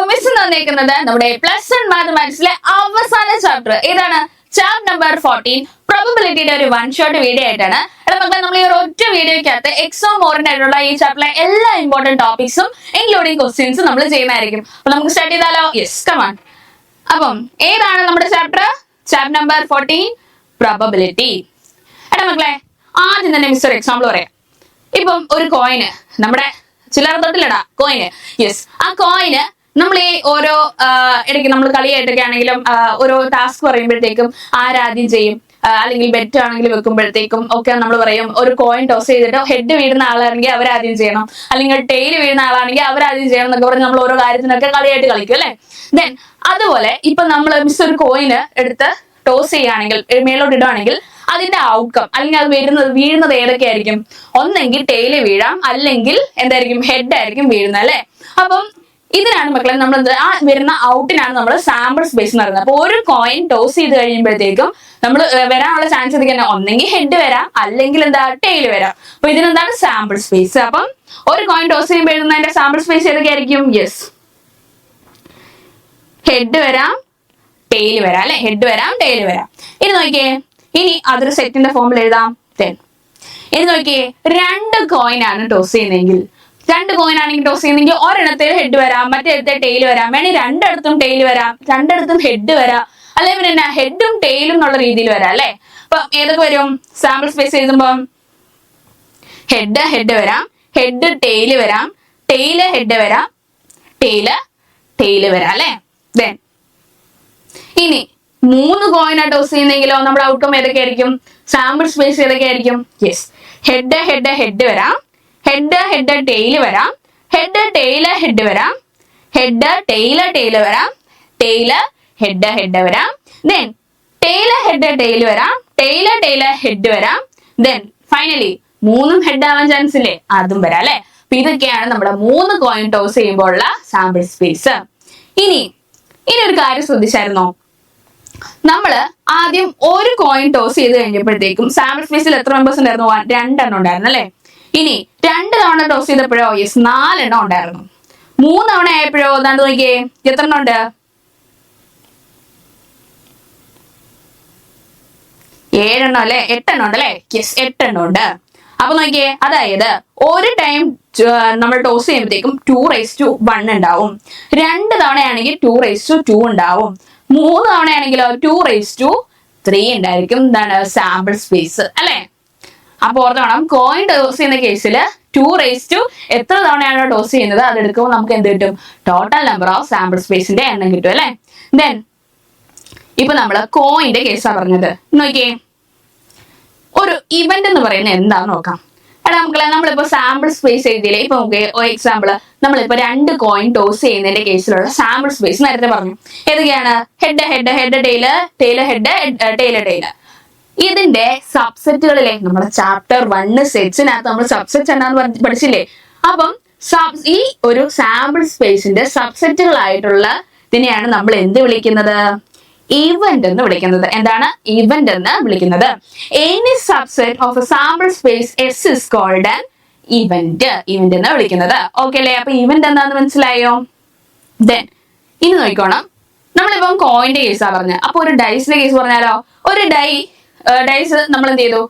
Miss തന്നേക്കുന്നത് നമ്മുടെ +1 മാത്തമാറ്റിക്സിലെ അവസാന chapter ഏതാണ്? ചാപ്റ്റർ നമ്പർ 14 പ്രോബബിലിറ്റിയുടെ ഒരു വൺ ഷോട്ട് വീഡിയോ ആയിട്ടാണ്. മക്കളെ നമ്മൾ ഈ ഒരു ഒറ്റ വീഡിയോക്കകത്ത് എക്സാം ഓറിയന്റഡ് ആയിട്ടുള്ള ഈ ചാപ്റ്ററിലെ എല്ലാ ഇമ്പോർട്ടന്റ് ടോപ്പിക്സും ഇൻക്ലൂഡിംഗ് ക്വസ്റ്റ്യൻസും നമ്മൾ ചെയ്യുന്നതായിരിക്കും. അപ്പൊ നമുക്ക് സ്റ്റാർട്ട് ചെയ്താലോ? Yes, come on. അപ്പം ഏതാണ് നമ്മുടെ ചാപ്റ്റർ? Chapter number 14 probability. മക്കളെ ആദ്യം തന്നെ മിസ്റ്റർ എക്സാമ്പിൾ പറയാം. ഇപ്പം ഒരു കോയിന് നമ്മുടെ ചില്ലറ തൊട്ടിലിടാ കോയിന്. യെസ്, ആ കോയിന് നമ്മൾ ഈ ഓരോ ഇടയ്ക്ക് നമ്മൾ കളിയായിട്ടൊക്കെ ആണെങ്കിലും ഓരോ ടാസ്ക് പറയുമ്പോഴത്തേക്കും ആരാദ്യം ചെയ്യും, അല്ലെങ്കിൽ ബെറ്റ് ആണെങ്കിൽ വെക്കുമ്പോഴത്തേക്കും ഒക്കെ നമ്മൾ പറയും ഒരു കോയിൻ ടോസ് ചെയ്തിട്ട് ഹെഡ് വീഴുന്ന ആളാണെങ്കിൽ അവരാദ്യം ചെയ്യണം, അല്ലെങ്കിൽ ടെയിൽ വീഴുന്ന ആളാണെങ്കിൽ അവരാദ്യം ചെയ്യണം എന്നൊക്കെ പറഞ്ഞ് നമ്മൾ ഓരോ കാര്യത്തിനൊക്കെ കളിയായിട്ട് കളിക്കും അല്ലെ. ദെൻ അതുപോലെ ഇപ്പൊ നമ്മൾ മിസ് ഒരു കോയിന് എടുത്ത് ടോസ് ചെയ്യുകയാണെങ്കിൽ, മേലോട്ട് ഇടുകയാണെങ്കിൽ അതിന്റെ ഔട്ട്കം അല്ലെങ്കിൽ അത് വീഴുന്നത് ഏതൊക്കെ ആയിരിക്കും? ഒന്നെങ്കിൽ ടെയില് വീഴാം, അല്ലെങ്കിൽ എന്തായിരിക്കും? ഹെഡ് ആയിരിക്കും വീഴുന്നത് അല്ലെ. അപ്പം ഇതിനാണ് മക്കളെ നമ്മൾ ആ വരുന്ന ഔട്ടിനാണ് നമ്മൾ സാമ്പിൾ സ്പേസ് എന്ന് പറയുന്നത്. അപ്പൊ ഒരു കോയിൻ ടോസ് ചെയ്ത് കഴിയുമ്പോഴത്തേക്കും നമ്മൾ വരാനുള്ള ചാൻസ് ഇതൊക്കെ ഒന്നെങ്കിൽ ഹെഡ് വരാം, അല്ലെങ്കിൽ എന്താ ടെയിൽ വരാം. അപ്പൊ ഇതിനെന്താണ്? Sample space. അപ്പം ഒരു കോയിൻ ടോസ് ചെയ്യുമ്പോഴുന്നതിന്റെ സാമ്പിൾ സ്പേസ് ഏതൊക്കെ ആയിരിക്കും? യെസ്, ഹെഡ് വരാം, ടെയിൽ വരാം അല്ലെ. ഹെഡ് വരാം, ടെയിൽ വരാം. ഇനി നോക്കിയേ, ഇനി അതൊരു സെറ്റിന്റെ ഫോമിൽ എഴുതാം. ഇനി നോക്കിയേ, രണ്ട് കോയിൻ ആണ് ടോസ് ചെയ്യുന്നതെങ്കിൽ, രണ്ട് കോയിൻ ആണെങ്കിൽ ടോസ് ചെയ്യുന്നെങ്കിൽ ഒരെണ്ണത്തിൽ ഹെഡ് വരാം, മറ്റേടത്തെ ടെയിൽ വരാം, വേണമെങ്കിൽ രണ്ടിടത്തും ടെയിൽ വരാം, രണ്ടിടത്തും ഹെഡ് വരാം, അല്ലെങ്കിൽ പിന്നെ എന്നാ ഹെഡും ടെയിലും എന്നുള്ള രീതിയിൽ വരാം അല്ലെ. അപ്പൊ ഏതൊക്കെ വരും? സാമ്പിൾ സ്പേസ് എഴുതുമ്പം ഹെഡ് വരാം, ഹെഡ് ടെയില് വരാം, ടെയില് ഹെഡ് വരാം, ടെയില് വരാം അല്ലെ. ദെൻ ഇനി മൂന്ന് കോയിൻ ആ ടോസ് ചെയ്യുന്നെങ്കിലോ നമ്മുടെ ഔട്ട്കം ഏതൊക്കെ ആയിരിക്കും? സാമ്പിൾ സ്പേസ് ഏതൊക്കെ ആയിരിക്കും? യെസ്, ഹെഡ് വരാം, ഹെഡ് ടെയില് വരാം, ഹെഡ് വരാം, ഹെഡ് ടെയില് വരാം, ഹെഡ് വരാം. ദെൻ ടെയില് വരാം, ഹെഡ് വരാം. ദെൻ ഫൈനലി മൂന്നും ഹെഡ് ആവാൻ ചാൻസ് ഇല്ലേ? അതും വരാം അല്ലെ. അപ്പൊ ഇതൊക്കെയാണ് നമ്മുടെ മൂന്ന് കോയിൻ ടോസ് ചെയ്യുമ്പോൾ ഉള്ള സാമ്പിൾ സ്പേസ്. ഇനി ഒരു കാര്യം ശ്രദ്ധിച്ചായിരുന്നോ? നമ്മള് ആദ്യം ഒരു കോയിൻ ടോസ് ചെയ്ത് കഴിഞ്ഞപ്പോഴത്തേക്കും സാമ്പിൾ സ്പേസിൽ എത്ര മെമ്പേഴ്സ് ഉണ്ടായിരുന്നു? 2 എണ്ണം ഉണ്ടായിരുന്നു അല്ലെ. ഇനി 2 തവണ ടോസ് ചെയ്തപ്പോഴോ? യെസ്, 4 എണ്ണം ഉണ്ടായിരുന്നു. 3 തവണ ആയപ്പോഴോ? അതാണ്ട് നോക്കിയേ, എത്ര എണ്ണം ഉണ്ട്? 7 എണ്ണം അല്ലെ, 8 എണ്ണം ഉണ്ട് അല്ലെ. യെസ്, 8 എണ്ണം ഉണ്ട്. അപ്പൊ നോക്കിയേ, അതായത് ഒരു ടൈം നമ്മൾ ടോസ് ചെയ്യുമ്പോഴത്തേക്കും 2:1 ഉണ്ടാവും. 2 തവണയാണെങ്കിൽ 2:2 ഉണ്ടാവും. 3 തവണയാണെങ്കിലോ 2:3 ഉണ്ടായിരിക്കും. എന്താണ്? സാമ്പിൾ സ്പേസ് അല്ലെ. അപ്പൊ ഓർത്തോണം, കോയിൻ ടോസ് ചെയ്യുന്ന കേസിൽ 2 എത്ര തവണയാണോ ടോസ് ചെയ്യുന്നത് അതെടുക്കുമ്പോൾ നമുക്ക് എന്ത് കിട്ടും? ടോട്ടൽ നമ്പർ ഓഫ് സാമ്പിൾ സ്പേസിന്റെ എണ്ണം കിട്ടും അല്ലെ. ദെൻ ഇപ്പൊ നമ്മള് കോയിന്റെ കേസാ പറഞ്ഞത്. നോക്കിയേ, ഒരു ഇവന്റ് എന്ന് പറയുന്നത് എന്താന്ന് നോക്കാം. മക്കളെ നമ്മളിപ്പോ സാമ്പിൾ സ്പേസ് എഴുതിയില്ലേ? ഇപ്പൊ നമുക്ക് എക്സാമ്പിൾ, നമ്മളിപ്പോ 2 കോയിൻ ടോസ് ചെയ്യുന്നതിന്റെ കേസിലുള്ള സാമ്പിൾ സ്പേസ് നേരത്തെ പറഞ്ഞു. ഏതൊക്കെയാണ്? Head tail. ഇതിന്റെ സബ്സെറ്റുകളിലെ നമ്മുടെ ചാപ്റ്റർ 1 സെറ്റ്സിനകത്ത് നമ്മൾ സബ്സെറ്റ് എന്നാന്ന് പഠിച്ചില്ലേ? അപ്പം ഈ ഒരു സാമ്പിൾ സ്പേസിന്റെ സബ്സെറ്റുകളായിട്ടുള്ള ഇതിനെയാണ് നമ്മൾ എന്ത് വിളിക്കുന്നത്? ഇവന്റ് എന്ന് വിളിക്കുന്നത്. എന്താണ്? ഇവന്റ് എന്ന് വിളിക്കുന്നത്. Any subset of a sample space S is called an event എന്ന് വിളിക്കുന്നത്. ഓക്കെ അല്ലേ? അപ്പൊ ഇവന്റ് എന്താന്ന് മനസ്സിലായോ? ദെൻ ഇനി നോക്കിക്കോണം, നമ്മളിപ്പം കോയിന്റെ കേസാ പറഞ്ഞത്. അപ്പൊ ഒരു ഡൈസിന്റെ കേസ് പറഞ്ഞാലോ? ഒരു ഡൈസ് നമ്മൾ എന്ത് ചെയ്തു?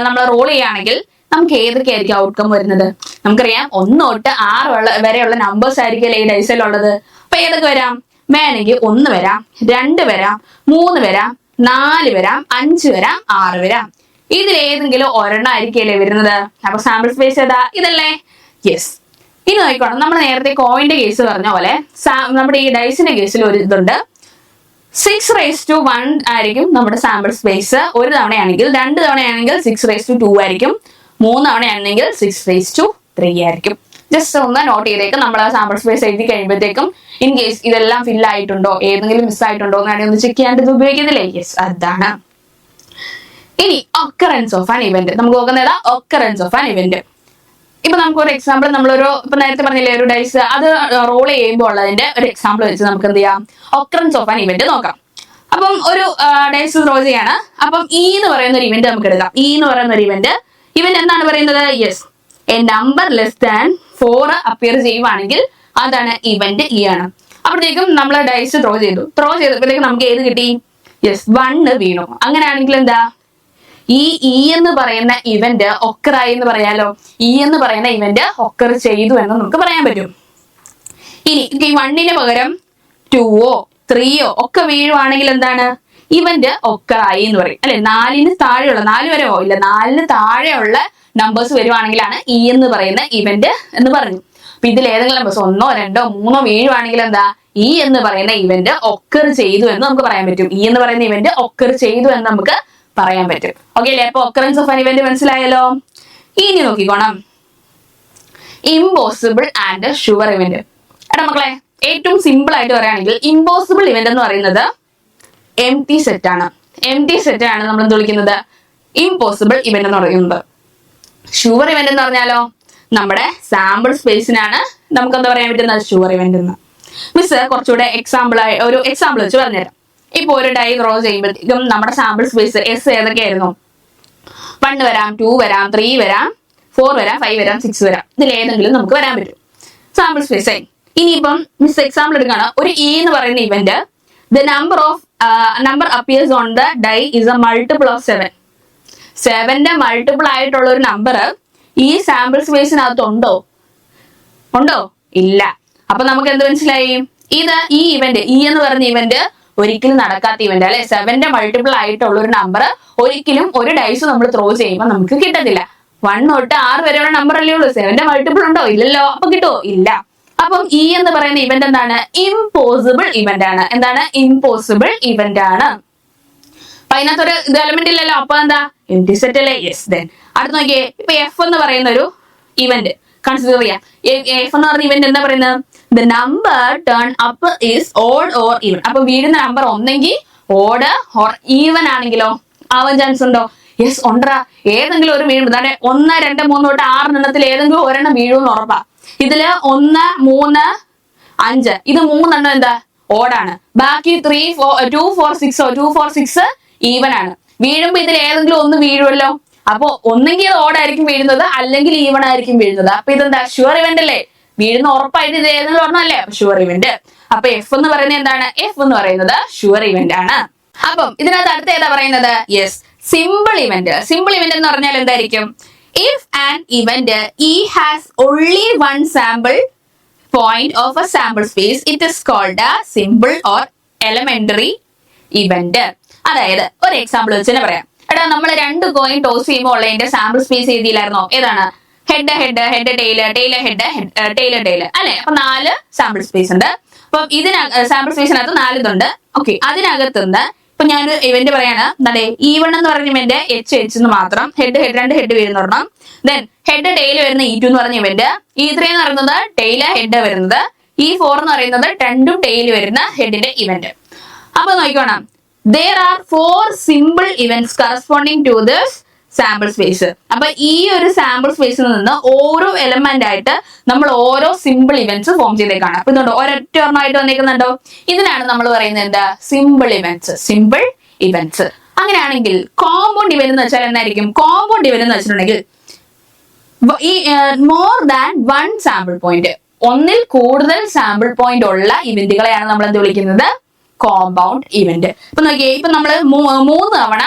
നമ്മൾ റോൾ ചെയ്യുകയാണെങ്കിൽ നമുക്ക് ഏതൊക്കെ ആയിരിക്കും ഔട്ട്കം വരുന്നത്? നമുക്കറിയാം 1 തൊട്ട് 6 വരെയുള്ള നമ്പേഴ്സ് ആയിരിക്കും ഈ ഡൈസിലുള്ളത്. അപ്പൊ ഏതൊക്കെ വരാം? വേണമെങ്കിൽ 1 വരാം, 2 വരാം, 3 വരാം, 4 വരാം, 5 വരാം, 6 വരാം. ഇതിലേതെങ്കിലും ഒരെണ്ണം ആയിരിക്കല്ലേ വരുന്നത്. അപ്പൊ സാമ്പിൾ സ്പേസ് ഏതാ? ഇതല്ലേ. യെസ്. ഇനി നോക്കിക്കോണം, നമ്മൾ നേരത്തെ കോയിന്റെ കേസ് പറഞ്ഞ പോലെ നമ്മുടെ ഈ ഡൈസിന്റെ കേസിൽ ഒരു ഇതുണ്ട്. 6:1 ആയിരിക്കും നമ്മുടെ സാമ്പിൾ സ്പേസ്. ഒരു തവണയാണെങ്കിൽ, 2 തവണയാണെങ്കിൽ 6:2 ആയിരിക്കും, 3 തവണയാണെങ്കിൽ 6:3 ആയിരിക്കും. ജസ്റ്റ് ഒന്ന് നോട്ട് ചെയ്തേക്ക്. നമ്മൾ ആ സാമ്പിൾ സ്പേസ് എഴുതി കഴിയുമ്പോഴത്തേക്കും ഇൻ കേസ് ഇതെല്ലാം ഫിൽ ആയിട്ടുണ്ടോ, ഏതെങ്കിലും മിസ് ആയിട്ടുണ്ടോ എന്നാണ് ഒന്ന് ചെക്ക് ചെയ്യാണ്ട് ഇത് ഉപയോഗിക്കുന്നില്ലേ? യെസ്, അതാണ്. ഇനി ഒക്കറൻസ് ഓഫ് ആൻ ഇവന്റ് നമുക്ക് നോക്കുന്നത്. Occurrence of an event. ഇപ്പൊ നമുക്കൊരു എക്സാമ്പിൾ, ഇപ്പൊ നേരത്തെ പറഞ്ഞില്ലേ ഒരു ഡൈസ്, അത് റോൾ ചെയ്യുമ്പോൾ ഉള്ളതിന്റെ ഒരു എക്സാമ്പിൾ വെച്ച് നമുക്ക് എന്ത് ചെയ്യാം? ഒക്കറൻസ് ഓഫ് ആൻ ഇവന്റ് നോക്കാം. അപ്പം ഒരു ഡൈസ് റോൾ ചെയ്യാണ്. അപ്പം എന്ന് പറയുന്ന ഒരു ഇവന്റ് നമുക്ക് എടുക്കാം. എന്ന് പറയുന്ന ഒരു ഇവന്റ് എന്താണ് പറയുന്നത്? Yes, A number less than 4 appear ചെയ്യുവാണെങ്കിൽ അതാണ് ഇവന്റ് ആണ്. അപ്പോഴത്തേക്കും നമ്മൾ ഡൈസ് ത്രോ ചെയ്തപ്പോഴത്തേക്കും നമുക്ക് ഏത് കിട്ടി? യെസ്, 1 വീണു. അങ്ങനെയാണെങ്കിൽ എന്താ, ഈ എന്ന് പറയുന്ന ഇവന്റ് ഒക്കറായി എന്ന് പറയാലോ. എന്ന് പറയുന്ന ഇവന്റ് ഒക്കർ ചെയ്തു എന്ന് നമുക്ക് പറയാൻ പറ്റും. ഇനി ഈ 1ന് പകരം 2ഓ 3ഓ ഒക്കെ വീഴുവാണെങ്കിൽ എന്താണ്, ഇവന്റ് ഒക്കറായി എന്ന് പറയും അല്ലെ. 4ന് താഴെയുള്ള, 4 വരെ ഇല്ല, 4ന് താഴെയുള്ള നമ്പേഴ്സ് വരുവാണെങ്കിലാണ് എന്ന് പറയുന്ന ഇവന്റ് എന്ന് പറഞ്ഞു. അപ്പൊ ഇതിൽ ഏതെങ്കിലും നമ്പേഴ്സ് 1ഓ 2ഓ 3ഓ വീഴുവാണെങ്കിൽ എന്താ, എന്ന് പറയുന്ന ഇവന്റ് ഒക്കർ ചെയ്തു എന്ന് നമുക്ക് പറയാൻ പറ്റും. എന്ന് പറയുന്ന ഇവന്റ് ഒക്കർ ചെയ്തു എന്ന് നമുക്ക് പറയാൻ പറ്റും. ഓക്കെ അല്ലെ? അപ്പൊ ഒക്കറൻസ് ഓഫ് ആൻ ഇവന്റ് മനസ്സിലായല്ലോ. ഇനി നോക്കിക്കോണം, ഇമ്പോസിബിൾ ആൻഡ് ഷുവർ ഇവന്റ്. എടാ മക്കളെ, ഏറ്റവും സിമ്പിൾ ആയിട്ട് പറയുകയാണെങ്കിൽ ഇമ്പോസിബിൾ ഇവന്റ് എന്ന് പറയുന്നത് എം ടി സെറ്റ് ആണ്. നമ്മൾ എന്ത് വിളിക്കുന്നത്? ഇമ്പോസിബിൾ ഇവന്റ് എന്ന് പറയുന്നത്. ഷുവർ ഇവന്റ് എന്ന് പറഞ്ഞാലോ, നമ്മുടെ സാമ്പിൾ സ്പേസിനാണ് നമുക്ക് എന്താ പറയാൻ പറ്റുന്നത്? ഷുവർ ഇവന്റ് എന്ന്. മിസ് കുറച്ചുകൂടെ ഒരു എക്സാമ്പിൾ വെച്ച് പറഞ്ഞുതരാം. ഇപ്പൊ ഒരു ഡൈ ഡ്രോ ചെയ്യുമ്പോഴത്തേക്കും നമ്മുടെ സാമ്പിൾ സ്പേസ് എസ് ഏതൊക്കെയായിരുന്നു? 1 വരാം, 2 വരാം, 3 വരാം, 4 വരാം, 5 വരാം, 6 വരാം. ഇതിൽ ഏതെങ്കിലും നമുക്ക് വരാൻ പറ്റും സാമ്പിൾ സ്പേസ് ആയി. ഇനിയിപ്പം മിസ് എക്സാമ്പിൾ എടുക്കുകയാണ്. ഒരു എന്ന് പറയുന്ന event, the number appears on the die is a multiple of 7. 7ന്റെ മൾട്ടിപ്പിൾ ആയിട്ടുള്ള ഒരു നമ്പർ ഈ സാമ്പിൾ സ്പേസിനകത്ത് ഉണ്ടോ? ഇല്ല. അപ്പൊ നമുക്ക് എന്ത് മനസ്സിലായി? ഈ ഇവന്റ് എന്ന് പറയുന്ന ഇവന്റ് ഒരിക്കലും നടക്കാത്ത ഇവന്റ് അല്ലെ. 7ന്റെ മൾട്ടിപ്പിൾ ആയിട്ടുള്ള ഒരു നമ്പർ ഒരിക്കലും ഒരു ഡൈസ് നമ്മൾ ത്രോ ചെയ്യുമ്പോൾ നമുക്ക് കിട്ടത്തില്ല. 1 തൊട്ട് 6 വരെയുള്ള നമ്പർ അല്ലേ ഉള്ളൂ. 7ന്റെ മൾട്ടിപ്പിൾ ഉണ്ടോ? ഇല്ലല്ലോ. അപ്പൊ കിട്ടുമോ? ഇല്ല. അപ്പം എന്ന് പറയുന്ന ഇവന്റ് എന്താണ്? ഇമ്പോസിബിൾ ഇവന്റ് ആണ്. എന്താണ്? ഇമ്പോസിബിൾ ഇവന്റ് ആണ്. അപ്പൊ അതിനകത്തൊരു ഇത് എലമെന്റ് ഇല്ലല്ലോ. അപ്പൊ എന്താ? എം ടി സെറ്റ് അല്ലേ? യെസ്. ദെൻ അടുത്ത് നോക്കിയേ, ഇപ്പൊ എഫ് എന്ന് പറയുന്ന ഒരു ഇവന്റ് കൺസിഡർ ചെയ്യാം. എഫ് എന്ന് പറഞ്ഞ ഇവന്റ് എന്താ പറയുന്നത്? The number turn up is odd or even. അപ്പൊ വീഴുന്ന നമ്പർ ഒന്നെങ്കിൽ ഓഡ് ഓർ ഈവൻ ആണെങ്കിലോ ആവാൻ ചാൻസ് ഉണ്ടോ? യെസ്, ഉണ്ടറാ. ഏതെങ്കിലും ഒരു വീഴും. അതായത് 1, 2, 3 തൊട്ട് 6 എണ്ണത്തിൽ ഏതെങ്കിലും ഒരെണ്ണം വീഴുമെന്ന് ഉറപ്പാ. ഇതില് 1, 3, 5 ഇത് 3 എണ്ണം എന്താ? ഓടാണ്. ബാക്കി 2, 4, 6 ഈവൻ ആണ്. വീഴുമ്പോ ഇതിൽ ഏതെങ്കിലും ഒന്ന് വീഴുമല്ലോ. അപ്പൊ ഒന്നെങ്കിൽ ഇത് ഓടായിരിക്കും വീഴുന്നത്, അല്ലെങ്കിൽ ഈവൺ ആയിരിക്കും വീഴുന്നത്. അപ്പൊ ഇതെന്താ? ഷുവർ ഇവന്റ് അല്ലേ? വീഴുന്ന ഉറപ്പായിട്ട് ഇത് ഏതെങ്കിലും ഒരെണ്ണല്ലേ? Sure event. അപ്പൊ എഫ് എന്ന് പറയുന്നത് എന്താണ്? എഫ് എന്ന് പറയുന്നത് ഷുവർ ഇവന്റ് ആണ്. അപ്പം ഇതിനകത്ത് അടുത്ത ഏതാ പറയുന്നത്? Yes, simple event. Simple event എന്ന് പറഞ്ഞാൽ എന്തായിരിക്കും? If an event has only 1 sample point of a sample space it is called a simple or elementary event. അതായത് ഒരു എക്സാമ്പിൾ വെച്ച് തന്നെ പറയാം. എടാ, നമ്മൾ 2 കോയിൻ ടോസ് ചെയ്യുമ്പോൾ ഉള്ളതിന്റെ സാമ്പിൾ സ്പേസ് എഴുതിയില്ലായിരുന്നോ? ഏതാണ്? ഹെഡ് ടൈല് അല്ലെ? അപ്പൊ 4 സാമ്പിൾ സ്പേസ് ഉണ്ട്. അപ്പൊ സാമ്പിൾ സ്പേസിനകത്ത് 4 ഇതുണ്ട്. ഓക്കെ, അതിനകത്തുനിന്ന് ഇപ്പൊ ഞാൻ ഇവന്റ് പറയാണ്. എന്താ? E1 എന്ന് പറഞ്ഞ ഇവന്റ് H എന്ന് മാത്രം, ഹെഡ് 2 ഹെഡ് വീഴുന്ന ഒരെണ്ണം. ദെൻ ഹെഡ് ടൈല് വരുന്ന E2 എന്ന് പറഞ്ഞ ഇവന്റ്, E3 എന്ന് പറയുന്നത് ടൈല് ഹെഡ് വരുന്നത്, E4 എന്ന് പറയുന്നത് 2 ടൈല് വരുന്ന ഹെഡിന്റെ ഇവന്റ്. അപ്പൊ നോക്കിക്കോണം, there are 4 simple events corresponding to this sample space. അപ്പൊ ഈ ഒരു സാമ്പിൾ സ്പേസിൽ നിന്ന് ഓരോ എലമെന്റ് ആയിട്ട് നമ്മൾ ഓരോ സിമ്പിൾ ഇവന്റ്സ് ഫോം ചെയ്തേക്കാണ്. അപ്പൊ ഇതുണ്ടോ, ഒരൊറ്റ ഒരെണ്ണമായിട്ട് വന്നേക്കുന്നുണ്ടോ? ഇതിനാണ് നമ്മൾ പറയുന്നത് എന്താ? Simple events. അങ്ങനെയാണെങ്കിൽ കോമ്പൗണ്ട് ഇവന്റ് എന്ന് വെച്ചാൽ എന്തായിരിക്കും? കോമ്പൗണ്ട് ഇവന്റ് എന്ന് വെച്ചിട്ടുണ്ടെങ്കിൽ ഈ മോർ ദാൻ 1 സാമ്പിൾ പോയിന്റ്, ഒന്നിൽ കൂടുതൽ സാമ്പിൾ പോയിന്റ് ഉള്ള ഇവന്റുകളെയാണ് നമ്മൾ എന്ത് വിളിക്കുന്നത്? Compound event. ഇപ്പൊ നോക്കിയേ, ഇപ്പൊ നമ്മള് 3 തവണ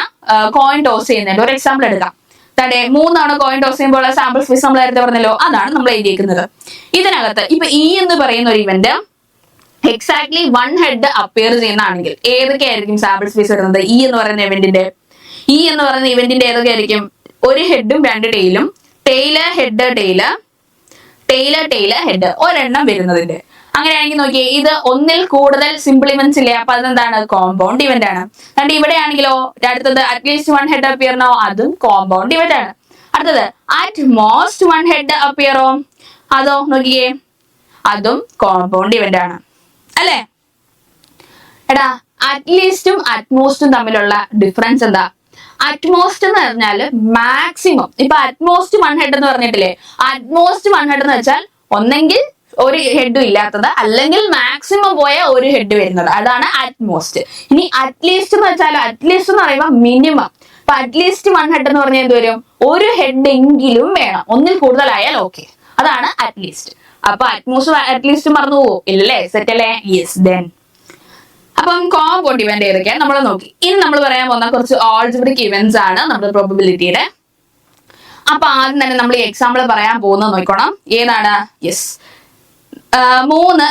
കോയിൻ ടോസ് ചെയ്യുന്നുണ്ട്. ഒരു എക്സാമ്പിൾ എടുക്കാം. 3 തവണ കോയിൻ ടോസ് ചെയ്യുമ്പോൾ സാമ്പിൾ സ്പേസ് നമ്മൾ നേരത്തെ പറഞ്ഞല്ലോ, അതാണ് നമ്മൾ എഴുതിയിരിക്കുന്നത്. ഇതിനകത്ത് ഇപ്പൊ എന്ന് പറയുന്ന ഒരു ഇവന്റ് എക്സാക്ട്ലി 1 ഹെഡ് അപ്പിയർ ചെയ്യുന്നതാണെങ്കിൽ ഏതൊക്കെയായിരിക്കും സാമ്പിൾ സ്പേസ് വരുന്നത്? എന്ന് പറയുന്ന ഇവന്റിന്റെ ഏതൊക്കെയായിരിക്കും? ഒരു ഹെഡും 2 ടൈലും, ടൈല് ഹെഡ് ഒരെണ്ണം വരുന്നതിന്റെ. അങ്ങനെയാണെങ്കിൽ നോക്കിയേ, ഇത് ഒന്നിൽ കൂടുതൽ സിമ്പിൾ ഇവന്റ്സ് ഇല്ലേ? അപ്പൊ അതെന്താണ്? കോമ്പൗണ്ട് ഇവന്റ് ആണ്. അതുകൊണ്ട് ഇവിടെ ആണെങ്കിലോ അടുത്തത് അറ്റ്ലീസ്റ്റ് 1 ഹെഡ് അപ്പിയറിനോ, അതും കോമ്പൗണ്ട് ഇവന്റ് ആണ്. അടുത്തത് അറ്റ് മോസ്റ്റ് 1 ഹെഡ് അപ്പിയറോ, അതോ നോക്കിയേ, അതും കോമ്പൗണ്ട് ഇവന്റ് ആണ് അല്ലേ? എടാ, അറ്റ്ലീസ്റ്റും അറ്റ്മോസ്റ്റും തമ്മിലുള്ള ഡിഫറൻസ് എന്താ? അറ്റ്മോസ്റ്റ് എന്ന് പറഞ്ഞാല് മാക്സിമം. ഇപ്പൊ അറ്റ്മോസ്റ്റ് 1 ഹെഡ് എന്ന് പറഞ്ഞിട്ടില്ലേ? അറ്റ്മോസ്റ്റ് 1 ഹെഡ് എന്ന് വെച്ചാൽ ഒന്നെങ്കിൽ ഒരു ഹെഡും ഇല്ലാത്തത്, അല്ലെങ്കിൽ മാക്സിമം പോയ ഒരു ഹെഡ് വരുന്നത്, അതാണ് അറ്റ്മോസ്റ്റ്. ഇനി അറ്റ്ലീസ്റ്റ് എന്ന് വെച്ചാൽ, അറ്റ്ലീസ്റ്റ് എന്ന് പറയുമ്പോൾ മിനിമം. അപ്പൊ അറ്റ്ലീസ്റ്റ് 1 ഹെഡ് എന്ന് പറഞ്ഞാൽ എന്ത് വരും? ഒരു ഹെഡ് എങ്കിലും വേണം, ഒന്നിൽ കൂടുതലായാൽ ഓക്കെ, അതാണ് അറ്റ്ലീസ്റ്റ്. അപ്പൊ അറ്റ്മോസ്ഫിയർ അറ്റ്ലീസ്റ്റ് മറന്നു പോവോ? ഇല്ലല്ലേ? സെറ്റ് അല്ലേ? യെസ്. ദെൻ അപ്പം കോമ്പൗണ്ട് ഇവന്റ് ഏതൊക്കെയാണ് നമ്മൾ നോക്കി. ഇനി നമ്മൾ പറയാൻ പോകുന്ന കുറച്ച് ആൾജിബ്രിക് ഇവന്റ്സ് ആണ് നമ്മുടെ പ്രോബബിലിറ്റിയുടെ. അപ്പൊ ആദ്യം തന്നെ നമ്മൾ ഈ എക്സാമ്പിൾ പറയാൻ പോകുന്നത് നോക്കണം. ഏതാണ്? യെസ്, മൂന്ന്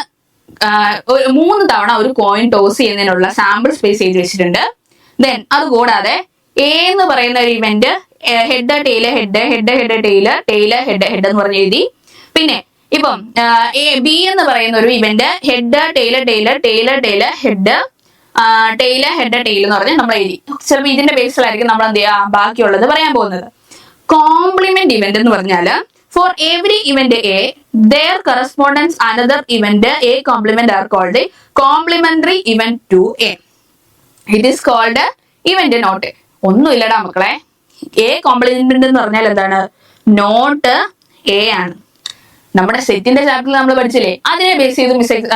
തവണ ഒരു കോയിൻ ടോസ് ചെയ്യുന്നതിനുള്ള സാമ്പിൾ സ്പേസ് എഴുതി വെച്ചിട്ടുണ്ട്. ദെൻ അതുകൂടാതെ എ എന്ന് പറയുന്ന ഒരു event head tail head head head tail tail head head എന്ന് പറഞ്ഞ് എഴുതി. പിന്നെ ഇപ്പം ബി എന്ന് പറയുന്ന ഒരു event head tail tail tail tail head tail head tail എന്ന് പറഞ്ഞ് നമ്മൾ എഴുതി. ചിലപ്പോൾ ഇതിന്റെ ബേസിലായിരിക്കും നമ്മൾ എന്ത് ചെയ്യുക ബാക്കിയുള്ളത് പറയാൻ പോകുന്നത്. കോംപ്ലിമെന്റ് ഇവന്റ് എന്ന് പറഞ്ഞാല് for every event A their correspondence another event a complement are called complementary event to a. It is called event not a. ഒന്നുമില്ലടാ മക്കളെ, എ കോംപ്ലിമെന്റ് എന്ന് പറഞ്ഞാൽ എന്താണ്? നോട്ട് എ ആണ്. നമ്മുടെ സെറ്റിന്റെ ചാപ്റ്ററിൽ നമ്മൾ പഠിച്ചില്ലേ, അതിനെ ബേസ് ചെയ്ത്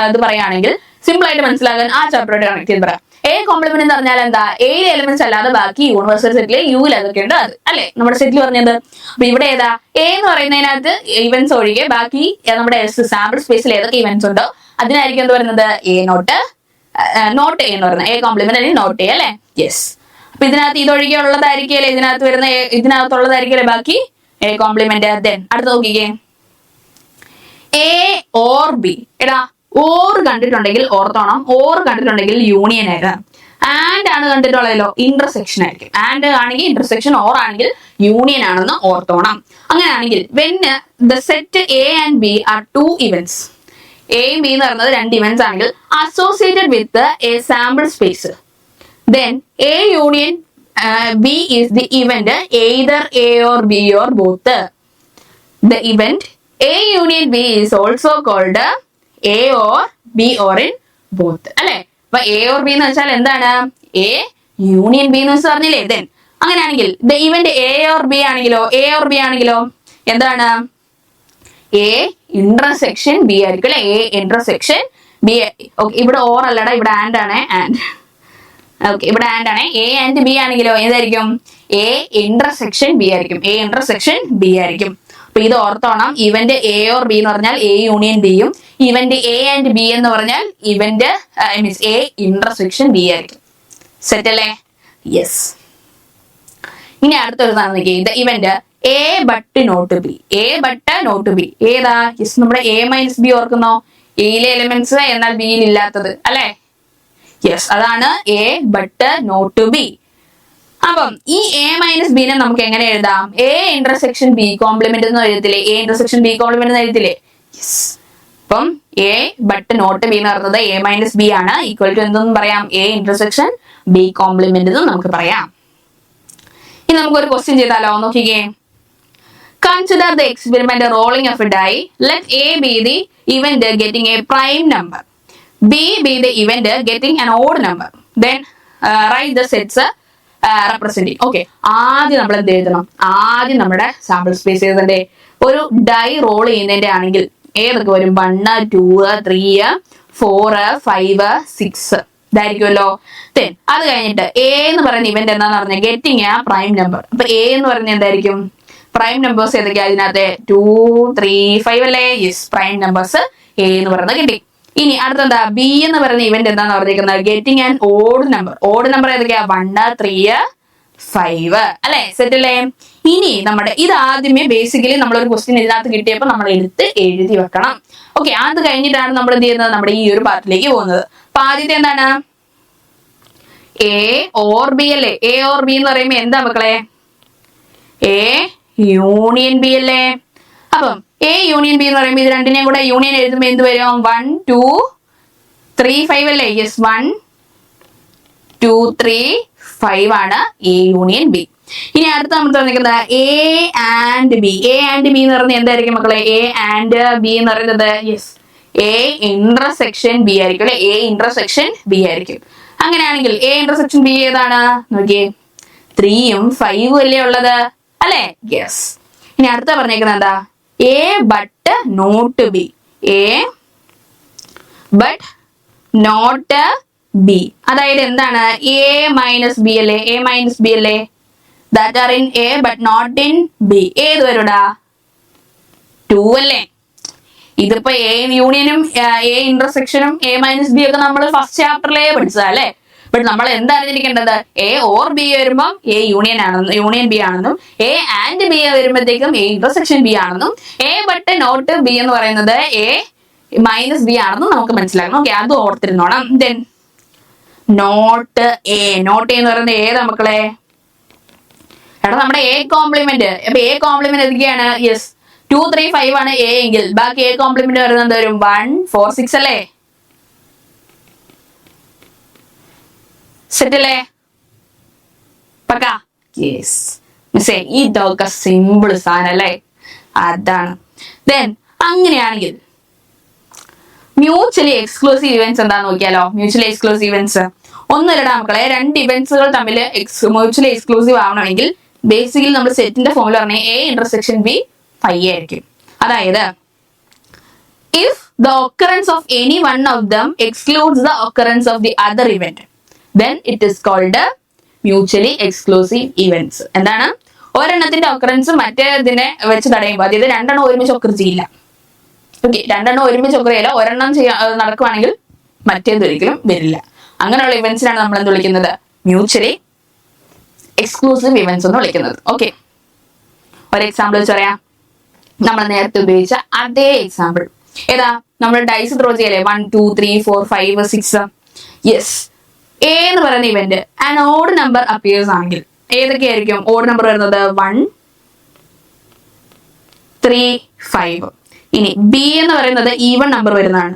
ഇത് പറയുകയാണെങ്കിൽ സിമ്പിൾ ആയിട്ട് മനസ്സിലാകാൻ ആ ചാപ്റ്ററോട് കണക്ട് ചെയ്ത് പറയാം. എ കോംപ്ലിമെന്റ് എന്ന് പറഞ്ഞാൽ എന്താ? എയിലെ എലിമെന്റ്സ് അല്ലാതെ ബാക്കി യൂണിവേഴ്സൽ സെറ്റിലെ യുവിൽ അതൊക്കെ ഉണ്ട്, അത് അല്ലെ നമ്മുടെ സെറ്റിൽ പറഞ്ഞത്. അപ്പൊ ഇവിടെ ഏതാ? എ എന്ന് പറയുന്നതിനകത്ത് ഇവന്റ്സ് ഒഴികെ ബാക്കി നമ്മുടെ സാമ്പിൾ സ്പേസിൽ ഏതൊക്കെ ഇവന്റ്സ് ഉണ്ടോ അതിനായിരിക്കും എന്ത് പറയുന്നത്? എ നോട്ട് എ എന്ന് പറയുന്നത്. എ കോംപ്ലിമെന്റ് അല്ലെങ്കിൽ നോട്ട് എ അല്ലെ? യെസ്. അപ്പൊ ഇതിനകത്ത് ഇതൊഴികെ ഉള്ളതായിരിക്കും ഇതിനകത്ത് വരുന്ന ഇതിനകത്തുള്ളതായിരിക്കും ബാക്കി എ കോംപ്ലിമെന്റ്. ദെൻ അടുത്ത് നോക്കിക്കേ, എ ഓർ ബി. എടാ ഓർ കണ്ടിട്ടുണ്ടെങ്കിൽ ഓർത്തോണം, ഓർ കണ്ടിട്ടുണ്ടെങ്കിൽ യൂണിയൻ ആയിരുന്നു. ആൻഡ് ആണ് കണ്ടിട്ടുള്ളതല്ലോ, ഇന്റർസെക്ഷൻ ആയിരിക്കും. ആൻഡ് ആണെങ്കിൽ ഇന്റർസെക്ഷൻ, ഓർ ആണെങ്കിൽ യൂണിയൻ ആണെന്ന് ഓർത്തോണം. അങ്ങനെയാണെങ്കിൽ when the set A and B are two events, എയും ബി എന്ന് പറയുന്നത് രണ്ട് ഇവന്റ്സ് ആണെങ്കിൽ associated with a sample space, then A union B is the event either A or B or both. The event A union B is also called A or B or in both. അല്ലെ? അപ്പൊ A or B എന്ന് വെച്ചാൽ എന്താണ്? A union B എന്ന് വെച്ച് പറഞ്ഞില്ലേ? then അങ്ങനെയാണെങ്കിൽ the event A or B ആണെങ്കിലോ എന്താണ്? A intersection B ആയിരിക്കും അല്ലെ? A intersection B. ഇവിടെ ഓർ അല്ലടാ, ഇവിടെ ആൻഡ് ആണ്. ആൻഡ് ഓക്കെ, ഇവിടെ ആൻഡ് ആണ്. എ ആൻഡ് ബി ആണെങ്കിലോ ഏതായിരിക്കും? എ ഇന്റർസെക്ഷൻ ബി ആയിരിക്കും. എ ഇന്റർസെക്ഷൻ ബി ആയിരിക്കും. അപ്പൊ ഇത് ഓർത്തോണം. ഇവന്റ് എ ഓർ ബി എന്ന് പറഞ്ഞാൽ എ യൂണിയൻ ബിയും, ഇവന്റ് എ ആൻഡ് ബി എന്ന് പറഞ്ഞാൽ event means A intersection B ആയിരിക്കും. സെറ്റ് അല്ലേ? യെസ്. ഇനി അടുത്തൊരു നോക്കിയത് event A but not B. A but not B ഏതാ? യെസ്, നമ്മുടെ എ മൈനസ് ബി ഓർക്കുന്നോ? എയിലെ എലിമെന്റ്സ് എന്നാൽ ബിയിൽ ഇല്ലാത്തത് അല്ലെ? യെസ്, അതാണ് എ ബട്ട് നോട്ട് ബി. അപ്പം ഈ എ മൈനസ് ബിനെ നമുക്ക് എങ്ങനെ എഴുതാം? എ ഇന്റർസെക്ഷൻ ബി കോംപ്ലിമെന്റ് എന്ന് എഴുതത്തില്ലേ? എ ഇന്റർസെക്ഷൻ ബി കോംപ്ലിമെന്റ് എന്ന് എഴുതില്ലേ? യെസ്. അപ്പം എ ബട്ട് നോട്ട് ബി എന്ന് പറയുന്നത് എ മൈനസ് ബി ആണ്. ഈക്വൽ ടു എന്തെന്ന് പറയാം? എ ഇന്റർസെക്ഷൻ ബി കോംപ്ലിമെന്റ് എന്ന് നമുക്ക് പറയാം. ഇനി നമുക്കൊരു ക്വസ്റ്റ്യൻ ചെയ്താലോ? നോക്കിക്കേ. Consider the experiment rolling of a die. Let A be the event getting a prime number, B be the event getting an odd number. Then write the sets representing. Okay, ആദ്യം നമ്മൾ എന്ത് എഴുതണം? ആദ്യം നമ്മുടെ sample space എഴുതണ്ടേ? ഒരു dye role ചെയ്യുന്നതിന്റെ ആണെങ്കിൽ ഏതൊക്കെ വരും? 1, 2, 3, 4, 5, 6 ഇതായിരിക്കുമല്ലോ. ദെൻ അത് കഴിഞ്ഞിട്ട് എ എന്ന് പറയുന്ന ഇവന്റ് എന്താന്ന് പറഞ്ഞാൽ ഗെറ്റിംഗ് ആ പ്രൈം നമ്പർ. അപ്പൊ എ എന്ന് പറയുന്നത് എന്തായിരിക്കും? പ്രൈം നമ്പേഴ്സ് ഏതൊക്കെയാ അതിനകത്ത്? 2, 3, 5 അല്ലേ? യെസ്, പ്രൈം നമ്പേഴ്സ് എ എന്ന് പറയുന്നത് കിട്ടി. ഇനി അടുത്തെന്താ? ബി എന്ന് പറയുന്ന ഇവന്റ് എന്താന്ന് പറഞ്ഞിരിക്കുന്നത്? Getting and odd number. Odd number ഏതൊക്കെയാ? 1, 3, 5 അല്ലെ? സെറ്റ് അല്ലേ? ഇനി നമ്മുടെ ഇത് ആദ്യമേ ബേസിക്കലി നമ്മളൊരു ക്വസ്റ്റ്യൻ ഇതിനകത്ത് കിട്ടിയപ്പോൾ നമ്മൾ എടുത്ത് എഴുതി വെക്കണം. ഓക്കെ, അത് കഴിഞ്ഞിട്ടാണ് നമ്മൾ എന്ത് ചെയ്യുന്നത്? നമ്മുടെ ഈ ഒരു പാർട്ടിലേക്ക് പോകുന്നത്. അപ്പൊ ആദ്യത്തെ എന്താണ്? എ ഓർ ബി അല്ലേ? എ ഓർ ബി എന്ന് പറയുമ്പോ എന്താ മക്കളെ? എ യൂണിയൻ ബി അല്ലേ? അപ്പം എ യൂണിയൻ ബി എന്ന് പറയുമ്പോൾ ഇത് രണ്ടിനെയും കൂടെ യൂണിയൻ എഴുതുമ്പോൾ എന്ത് വരും? 1, 2, 3, 5 അല്ലേ? യെസ്, 1, 2, 3, 5 ആണ് എ യൂണിയൻ ബി. ഇനി അടുത്ത നമ്മൾ പറഞ്ഞിരിക്കുന്നത് A and B. A and B എന്ന് പറയുന്നത് എന്തായിരിക്കും മക്കളെ? എ ആൻഡ് ബി എന്ന് പറയുന്നത് യെസ് എ ഇന്റർസെക്ഷൻ ബി ആയിരിക്കും അല്ലെ? എ ഇന്റർസെക്ഷൻ ബി ആയിരിക്കും. അങ്ങനെയാണെങ്കിൽ എ ഇന്റർസെക്ഷൻ ബി ഏതാണ്? നോക്കിയേ, 3ഉം 5ഉം അല്ലേ ഉള്ളത് അല്ലെ? യെസ്. ഇനി അടുത്ത പറഞ്ഞേക്കുന്നത് എന്താ? A but not B. A but not B അതായത് എന്താണ്? എ മൈനസ് ബി അല്ലേ? എ മൈനസ് ബി അല്ലേ? That are in A but not in B. ഏത് വരൂടാ? 2 അല്ലേ? ഇതിപ്പോ എ യൂണിയനും എ ഇന്റർസെക്ഷനും എ മൈനസ് ബി ഒക്കെ നമ്മൾ ഫസ്റ്റ് ചാപ്റ്ററിലേ പഠിച്ചതാ അല്ലെ. ബട്ട് നമ്മൾ എന്താ അറിഞ്ഞിരിക്കേണ്ടത്, എ ഓർ ബി വരുമ്പോൾ എ യൂണിയൻ ബി ആണെന്നും, എ ആൻഡ് ബി വരുമ്പോഴത്തേക്കും എ ഇന്റർസെക്ഷൻ ബി ആണെന്നും, എ ബട്ട് നോട്ട് ബി എന്ന് പറയുന്നത് എ മൈനസ് ബി ആണെന്നും നമുക്ക് മനസ്സിലാക്കണം. ഓക്കെ, അത് ഓർത്തിരുന്നോണം. ദെൻ നോട്ട് എ എന്ന് പറയുന്നത് ഏതാ മക്കളെ? എടാ നമ്മുടെ എ കോംപ്ലിമെന്റ്. അപ്പൊ എ കോംപ്ലിമെന്റ് എന്തൊക്കെയാണ്? യെസ്, 2 3 5 ആണ് എ എങ്കിൽ ബാക്കി എ കോംപ്ലിമെന്റ് വരുന്നത് വരും 1 4 6 അല്ലേ? സെറ്റ് അല്ലേ? പക്കാ? യെസ് മിസ്സേ, ഇതൊക്കെ സിമ്പിൾ സാധനം അല്ലേ? അതാണ്. ദെൻ അങ്ങനെയാണെങ്കിൽ മ്യൂച്വലി എക്സ്ക്ലൂസീവ് ഇവന്റ്സ് എന്താന്ന് നോക്കിയാലോ. മ്യൂച്വലി എക്സ്ക്ലൂസീവ് ഇവന്റ്സ് ഒന്നുമില്ലടാ മക്കളെ, 2 ഇവന്റ്സുകൾ തമ്മിൽ മ്യൂച്വലി എക്സ്ക്ലൂസീവ് ആവണമെങ്കിൽ ബേസിക്കലി നമ്മൾ സെറ്റിന്റെ ഫോമിൽ പറഞ്ഞ എ ഇന്റർസെക്ഷൻ ബി ഫൈ ആയിരിക്കും. അതായത് if the occurrence of any one of them excludes the occurrence of the other event, then it is called mutually exclusive events. എന്താണ്? ഒരെണ്ണത്തിന്റെ occurrence മറ്റേതിനെ വെച്ച് തടയുമ്പോൾ, അതായത് രണ്ടെണ്ണം ഒരുമിച്ച് ഒക്കർ ചെയ്യില്ല. ഓക്കെ, രണ്ടെണ്ണം ഒരുമിച്ച് ഒക്കർ ചെയ്യില്ല. ഒരെണ്ണം നടക്കുവാണെങ്കിൽ മറ്റേത് ഒരിക്കലും വരില്ല. അങ്ങനെയുള്ള ഇവന്റ്സിനാണ് നമ്മൾ എന്ത് വിളിക്കുന്നത്? മ്യൂച്വലി എക്സ്ക്ലൂസീവ് ഇവന്റ്സ് എന്ന് വിളിക്കുന്നത്. ഓക്കെ, ഒരു എക്സാമ്പിൾ വെച്ച് പറയാം. നമ്മൾ നേരത്തെ ഉപയോഗിച്ച അതേ എക്സാമ്പിൾ ഏതാ? നമ്മൾ ഡൈസ് ത്രോ ചെയ്യല്ലേ, 1 2 3 4 5 6. യെസ്, എ എന്ന് പറയുന്ന event an odd number appears ആണെങ്കിൽ ഏതൊക്കെയായിരിക്കും ഓഡ് നമ്പർ വരുന്നത്? 1 3 5. ഇനി ബി എന്ന് പറയുന്നത് ഈവൺ നമ്പർ വരുന്നതാണ്,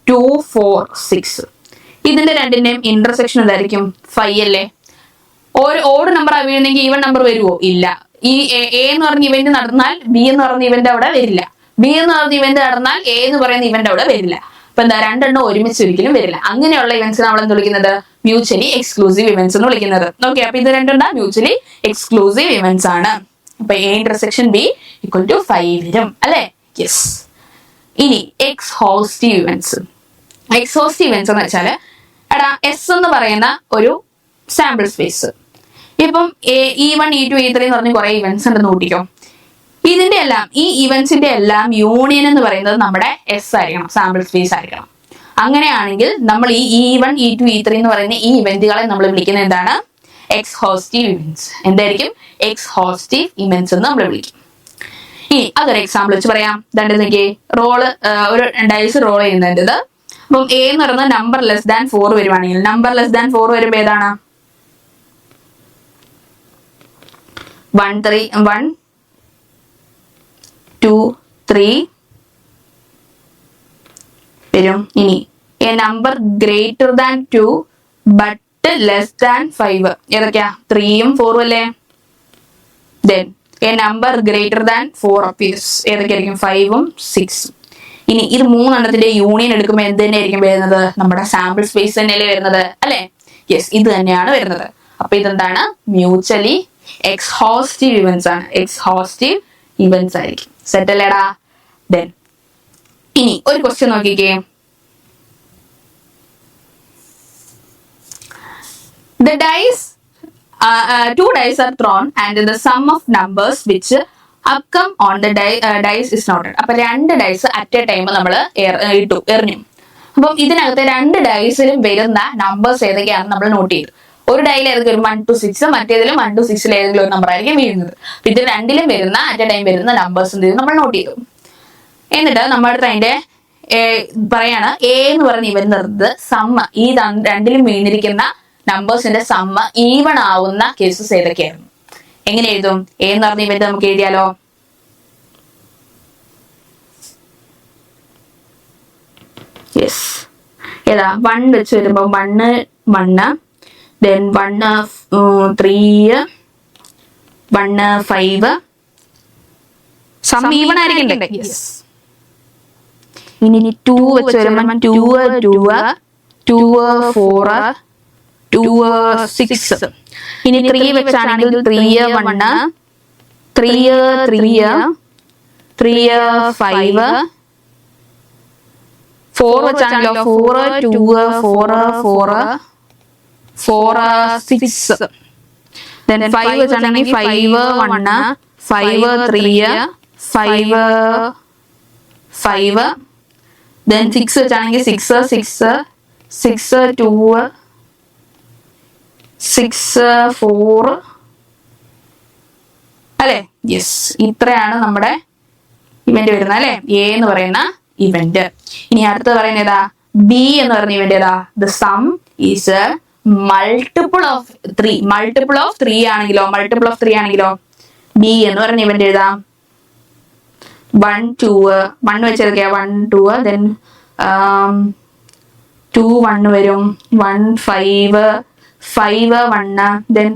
2 4 6. ഇതിന്റെ രണ്ടിന്റെയും ഇന്റർസെക്ഷൻ എന്തായിരിക്കും? 5 അല്ലേ? ഒരു ഓഡ് നമ്പർ വീഴുന്നെങ്കിൽ ഈവൺ നമ്പർ വരുമോ? ഇല്ല. ഈ എ എന്ന് പറഞ്ഞ ഇവന്റ് നടന്നാൽ ബി എന്ന് പറയുന്ന ഇവന്റ് അവിടെ വരില്ല. ബി എന്ന് പറഞ്ഞ ഇവന്റ് നടന്നാൽ എ എന്ന് പറയുന്ന ഇവന്റ് അവിടെ വരില്ല. അപ്പൊ എന്താ, രണ്ടെണ്ണം ഒരുമിച്ച് ഒരിക്കലും വരില്ല. അങ്ങനെയുള്ള ഇവന്റ്സ് നമ്മൾ എന്ത് വിളിക്കുന്നത്? മ്യൂച്വലി എക്സ്ക്ലൂസീവ് ഇവന്റ്സ് എന്ന് വിളിക്കുന്നത്. ഓക്കെ, അപ്പൊ ഇത് രണ്ടെണ്ണം മ്യൂച്വലി എക്സ്ക്ലൂസീവ് ഇവന്റ്സ് ആണ്. അപ്പൊ A intersection B equal to 5 വരും അല്ലെ? യെസ്. ഇനി എക്സ്ഹോസ്റ്റീവ് ഇവന്റ്സ്. എക്സ്ഹോസ്റ്റീവ് ഇവന്റ്സ് എന്ന് വെച്ചാല് എടാ എസ് എന്ന് പറയുന്ന ഒരു സാമ്പിൾ സ്പേസ്. ഇപ്പം E1 E2 E3 എന്ന് പറഞ്ഞ കുറെ ഇവന്റ്സ് ഉണ്ടെന്ന് കൂട്ടിക്കോ. ഇതിന്റെ എല്ലാം, ഈ ഇവന്റ്സിന്റെ എല്ലാം യൂണിയൻ എന്ന് പറയുന്നത് നമ്മുടെ എസ് ആയിരിക്കണം, സാമ്പിൾ സ്പേസ് ആയിരിക്കണം. അങ്ങനെയാണെങ്കിൽ നമ്മൾ ഈ E1 E2 E3 എന്ന് പറയുന്ന ഈ ഇവന്റുകളെ നമ്മൾ വിളിക്കുന്നത് എന്താണ്? Exhaustive events. എന്തായിരിക്കും? എക്സ്ഹോസ്റ്റീവ് ഇവന്റ്സ് എന്ന് നമ്മൾ വിളിക്കും. ഇനി അതൊരു എക്സാമ്പിൾ വെച്ച് പറയാം. ദണ്ഡക്ക് റോള്, ഒരു ഡൈസ് റോൾ ചെയ്യുന്നതിൻ്റെത്. അപ്പം എ എന്ന് പറയുന്നത് നമ്പർ ലെസ് ദാൻ 4 വരുവാണെങ്കിൽ, നമ്പർ ലെസ് ദാൻ 4 വരുമ്പോ ഏതാണ്? 1 2 3 വരും. ഇനി a number greater than 2 but less than 5 ഏതൊക്കെയാ? 3ഉം 4ഉം അല്ലേ? Then a number greater than 4 appears ഏതൊക്കെയായിരിക്കും? 5ഉം 6ഉം. ഇനി ഇത് മൂന്നെണ്ണത്തിന്റെ യൂണിയൻ എടുക്കുമ്പോൾ എന്ത് തന്നെയായിരിക്കും വരുന്നത്? നമ്മുടെ സാമ്പിൾ സ്പേസ് തന്നെയല്ലേ വരുന്നത് അല്ലെ? യെസ്, ഇത് തന്നെയാണ് വരുന്നത്. അപ്പൊ ഇതെന്താണ്? മ്യൂച്വലി എക്സ്ഹോസ്റ്റീവ് ഇവന്റ്സ് ആണ്. എക്സ്ഹോസ്റ്റീവ് ഇവന്റ്സ് ആയിരിക്കും. സെറ്റ് അല്ലേടാ? ദെൻ ഇനി ഒരു ക്വസ്റ്റ്യൻ നോക്കിക്കേ. The dice, 2 dice are thrown and the sum of numbers which upcome on the dice is noted. അപ്പൊ 2 ഡൈസ് അറ്റ് എ ടൈം നമ്മൾ എറിഞ്ഞു. അപ്പം ഇതിനകത്ത് 2 ഡൈസിലും വരുന്ന നമ്പേഴ്സ് ഏതൊക്കെയാണെന്ന് നമ്മൾ നോട്ട് ചെയ്തു. ഒരു ഡൈയിൽ ഏതൊക്കെ 1 to 6, മറ്റേതിലും 1 to 6 ഏതെങ്കിലും ഒരു നമ്പർ ആയിരിക്കും വീഴുന്നത്. അപ്പൊ ഇത് രണ്ടിലും വരുന്ന അറ്റ് എ ടൈം വരുന്ന നമ്പേഴ്സ് നമ്മൾ നോട്ട് ചെയ്തു. എന്നിട്ട് നമ്മുടെ അടുത്ത് അതിന്റെ പറയാണ് എ എന്ന് പറഞ്ഞ വരുന്നത് സമ്മ, ഈ രണ്ടിലും വീണിരിക്കുന്ന നമ്പേഴ്സിന്റെ സമ്മ ഈവൺ ആവുന്ന കേസസ് ഏതൊക്കെയായിരുന്നു? എങ്ങനെ എഴുതും? എ എന്ന് പറഞ്ഞ ഇവന്റ് നമുക്ക് എഴുതിയാലോ? യെസ്, ഏതാ? 1 വെച്ച് വരുമ്പോ 1 1, then 1 3 1 5 സം ഈവൺ ആയിരിക്കണ്ടേ? യെസ്. ഇനി 2 വെച്ച് വരുമ്പോ 2 2 2 4 2 6. ഇനി 3 വെച്ചാണെങ്കിൽ 3 1 3 3 3 5. 4 വെച്ചാണെങ്കിലോ 4 2 4 4 4 6. then 5 വെച്ചാണെങ്കിൽ 5 1 5 3 5 5 ദെൻ 6 വെച്ചാണെങ്കിൽ 6 6 6 2 6 4 അല്ലെ? യെസ്, ഇത്രയാണ് നമ്മുടെ ഇവന്റ് വരുന്നത് അല്ലെ, എ എന്ന് പറയുന്ന ഇവന്റ്. ഇനി അടുത്ത് പറയുന്നത് ഏതാ? ബി എന്ന് പറയുന്ന ഇവന്റ് ഏതാ? The sum is multiple of 3. Multiple of 3 ആണെങ്കിലോ ബി എന്ന് പറയുന്ന ഇവന്റ് എഴുതാം. 1 2 1 വെച്ചെടുക്കുക, 1 2 ദെൻ 2 1 വരും, 1 5 5 1 ദെൻ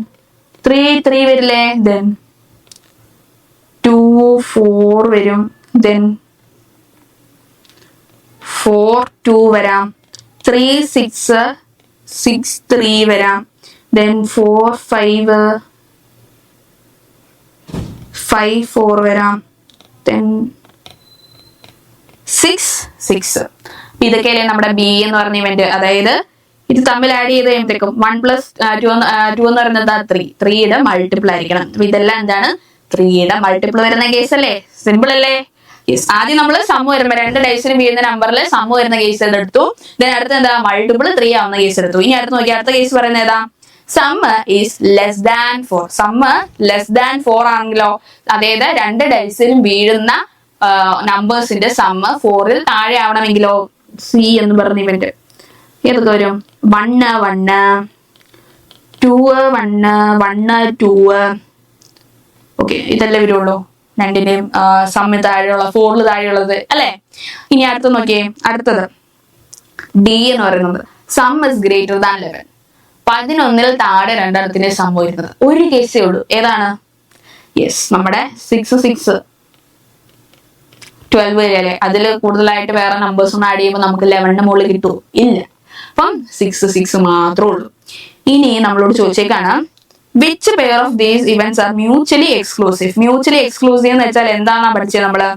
3 3 വരില്ലേ, ദെൻ 2 4 വരും, ദെൻ 4 2 വരാം, 3 6 6 3 വരാം, ദെൻ 4 5 5 4 വരാം, ദെൻ 6 6. ഇതൊക്കെയല്ലേ നമ്മുടെ ബി എന്ന് പറഞ്ഞ ഇവന്റ്. അതായത് ഇത് തമ്മിൽ ആഡ് ചെയ്ത് കഴിയുമ്പോഴേക്കും 1 + 2 എന്ന് പറയുന്നത് എന്താ? 3. 3യുടെ മൾട്ടിപ്പിൾ ആയിരിക്കണം. അപ്പൊ ഇതെല്ലാം എന്താണ്? 3യുടെ മൾട്ടിപ്പിൾ വരുന്ന കേസ് അല്ലേ? സിമ്പിൾ അല്ലേ? യെസ്. ആദ്യം നമ്മൾ സം വരുമ്പോ 2 ഡൈസിന് വീഴുന്ന നമ്പറിൽ സം വരുന്ന കേസ് എടുത്തു. ദെൻ അടുത്ത എന്താ? മൾട്ടിപ്പിൾ 3 ആവുന്ന കേസ് എടുത്തു. ഇനി അടുത്ത് നോക്കി, അടുത്ത കേസ് പറയുന്നത് ഏതാ? Sum is less than 4. Sum less than 4 ആണെങ്കിലോ, അതായത് 2 ഡൈസിനും വീഴുന്ന നമ്പേഴ്സിന്റെ സം 4ൽ താഴെ ആവണമെങ്കിലോ, സി എന്ന് പറഞ്ഞ ഇവന്റ് ഏതൊക്കെ വരും? 1 1 2 1 1 2. ഓക്കെ, ഇതല്ലേ വരുള്ളൂ രണ്ടിന്റെയും സമ്മിൽ താഴെയുള്ള 4ൽ താഴെയുള്ളത് അല്ലെ? ഇനി അടുത്ത് നോക്കിയേ, അടുത്തത് ഡി എന്ന് പറയുന്നത് സം ഇസ് ഗ്രേറ്റർ ദാൻ 11. 11ൽ താഴെ രണ്ടെണ്ണത്തിന്റെ സം വരുന്നത് ഒരു കേസേ ഉള്ളൂ. ഏതാണ്? യെസ്, നമ്മുടെ 6 6 12 വരെയല്ലേ? അതിൽ കൂടുതലായിട്ട് വേറെ നമ്പേഴ്സ് ഒന്നും ആഡ് ചെയ്യുമ്പോൾ നമുക്ക് 11ന് മുകളിൽ കിട്ടുമോ? ഇല്ല. അപ്പം 6 6 മാത്രമേ ഉള്ളൂ. ഇനി നമ്മളോട് ചോദിച്ചേക്കാണ്, which pair of these events are mutually exclusive? Mutually exclusive എന്ന് വെച്ചാൽ എന്താണെന്നാ പഠിച്ചത് നമ്മള്?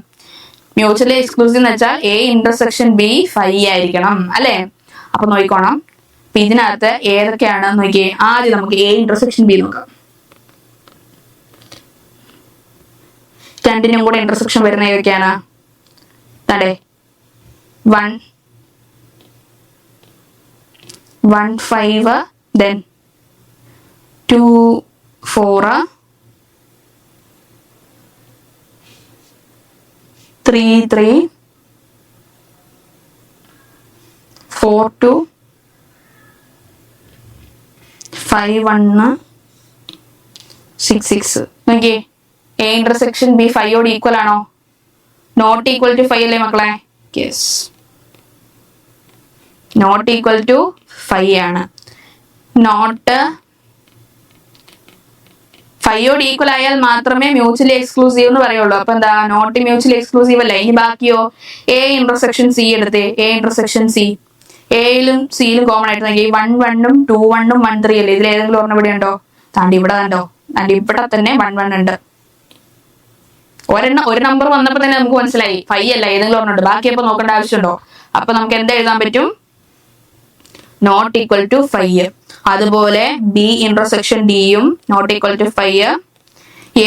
മ്യൂച്വലി എക്സ്ക്ലൂസീവ് എന്ന് വെച്ചാൽ എ ഇന്റർസെക്ഷൻ ബി 5 ആയിരിക്കണം അല്ലെ? അപ്പൊ നോക്കിക്കോണം, അപ്പൊ ഇതിനകത്ത് ഏതൊക്കെയാണ് നോക്കിയേ. ആദ്യം നമുക്ക് എ ഇന്റർസെക്ഷൻ ബി നോക്കാം. രണ്ടിനും കൂടെ ഇന്റർസെക്ഷൻ വരുന്ന ഏതൊക്കെയാണ്? അതെ, 1 1 5 ദെൻ 2 4 3 3 4 2 5 1 6 6. നോക്കിയേ, എ ഇന്റർസെക്ഷൻ ബി 5 ഈക്വൽ ആണോ? നോട്ട് ഈക്വൽ ടു 5 അല്ലേ മക്കളെ? യെസ്, നോട്ട് ഈക്വൽ ടു 5 ആണ്. നോട്ട് 5 ഈക്വൽ ആയാൽ മാത്രമേ മ്യൂച്വലി എക്സ്ക്ലൂസീവ് എന്ന് പറയുള്ളൂ. അപ്പൊ എന്താ? നോട്ട് മ്യൂച്വലി എക്സ്ക്ലൂസീവ് അല്ലേ? ഇനി ബാക്കിയോ? എ ഇന്റർസെക്ഷൻ സി എടുത്തേ. എ ഇന്റർസെക്ഷൻ സി, എയിലും സിയിലും കോമൺ ആയിട്ട് നോക്കി 1 1 ഉം 2 1 ഉം 1 3 അല്ലേ? ഇതിൽ ഏതെങ്കിലും ഒരെണ്ണം ഇവിടെ ഉണ്ടോ? താണ്ടി ഇവിടെ കണ്ടോ? താണ്ടി ഇവിടെ തന്നെ 1 1 ഉണ്ട്. ഒരു നമ്പർ വന്നപ്പോ തന്നെ നമുക്ക് മനസ്സിലായി 5 അല്ല, ഏതെങ്കിലും ഒരെണ്ണം ഉണ്ട്. ബാക്കി അപ്പൊ നോക്കേണ്ട ആവശ്യമുണ്ടോ? അപ്പൊ നമുക്ക് എന്താ എഴുതാൻ പറ്റും? Not equal to 5. അതുപോലെ ബി ഇന്റർസെക്ഷൻ ഡിയും not equal to 5.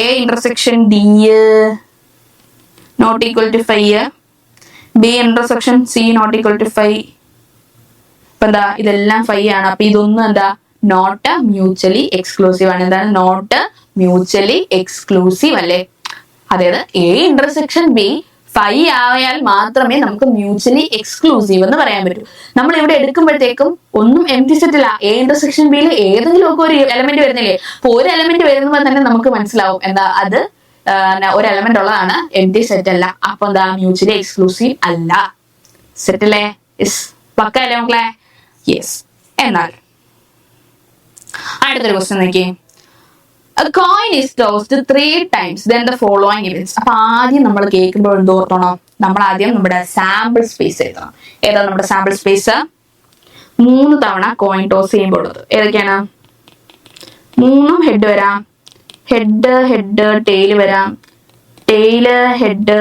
A intersection D not equal to 5. B intersection C not equal to 5. അപ്പൊ എന്താ? ഇതെല്ലാം 5 ആണ്. അപ്പൊ ഇതൊന്നും എന്താ? നോട്ട് മ്യൂച്വലി എക്സ്ക്ലൂസീവ് ആണ്. എന്താണ്? നോട്ട് മ്യൂച്വലി എക്സ്ക്ലൂസീവ് അല്ലേ? അതായത് എ ഇന്റർസെക്ഷൻ ബി 5 ആയാൽ മാത്രമേ നമുക്ക് മ്യൂച്വലി എക്സ്ക്ലൂസീവ് എന്ന് പറയാൻ പറ്റൂ. നമ്മൾ ഇവിടെ എടുക്കുമ്പോഴത്തേക്കും ഒന്നും എംപ്റ്റി സെറ്റ് അല്ല. എ ഇന്റർസെക്ഷൻ ബിയിൽ ഏതെങ്കിലും ഒക്കെ ഒരു എലമെന്റ് വരുന്നില്ലേ? അപ്പൊ ഒരു എലമെന്റ് വരുമ്പോൾ തന്നെ നമുക്ക് മനസ്സിലാവും എന്താ അത് ഒരു എലമെന്റ് ഉള്ളതാണ്, എംപ്റ്റി സെറ്റ് അല്ല. അപ്പൊ എന്താ? മ്യൂച്വലി എക്സ്ക്ലൂസീവ് അല്ല. സെറ്റ് അല്ലേ? യെസ്, പക്ക അല്ലേ മക്കളെ? യെസ്. എന്നാൽ അടുത്തൊരു ക്വസ്റ്റ്യൻ നോക്കിയേ. A coin is tossed 3 times then the following events. അപ്പൊ ആദ്യം നമ്മൾ കേൾക്കുമ്പോൾ എന്തോർത്തണം? നമ്മൾ ആദ്യം നമ്മുടെ സാമ്പിൾ സ്പേസ് എഴുതണം. ഏതാ നമ്മുടെ സാമ്പിൾ സ്പേസ്? 3 തവണ കോയിൻ ടോസ് ചെയ്യുമ്പോൾ ഉള്ളത് ഏതൊക്കെയാണ്? 3 ഹെഡ് വരാം, ഹെഡ് ഹെഡ് ടെയിൽ വരാം, ടെയില് ഹെഡ്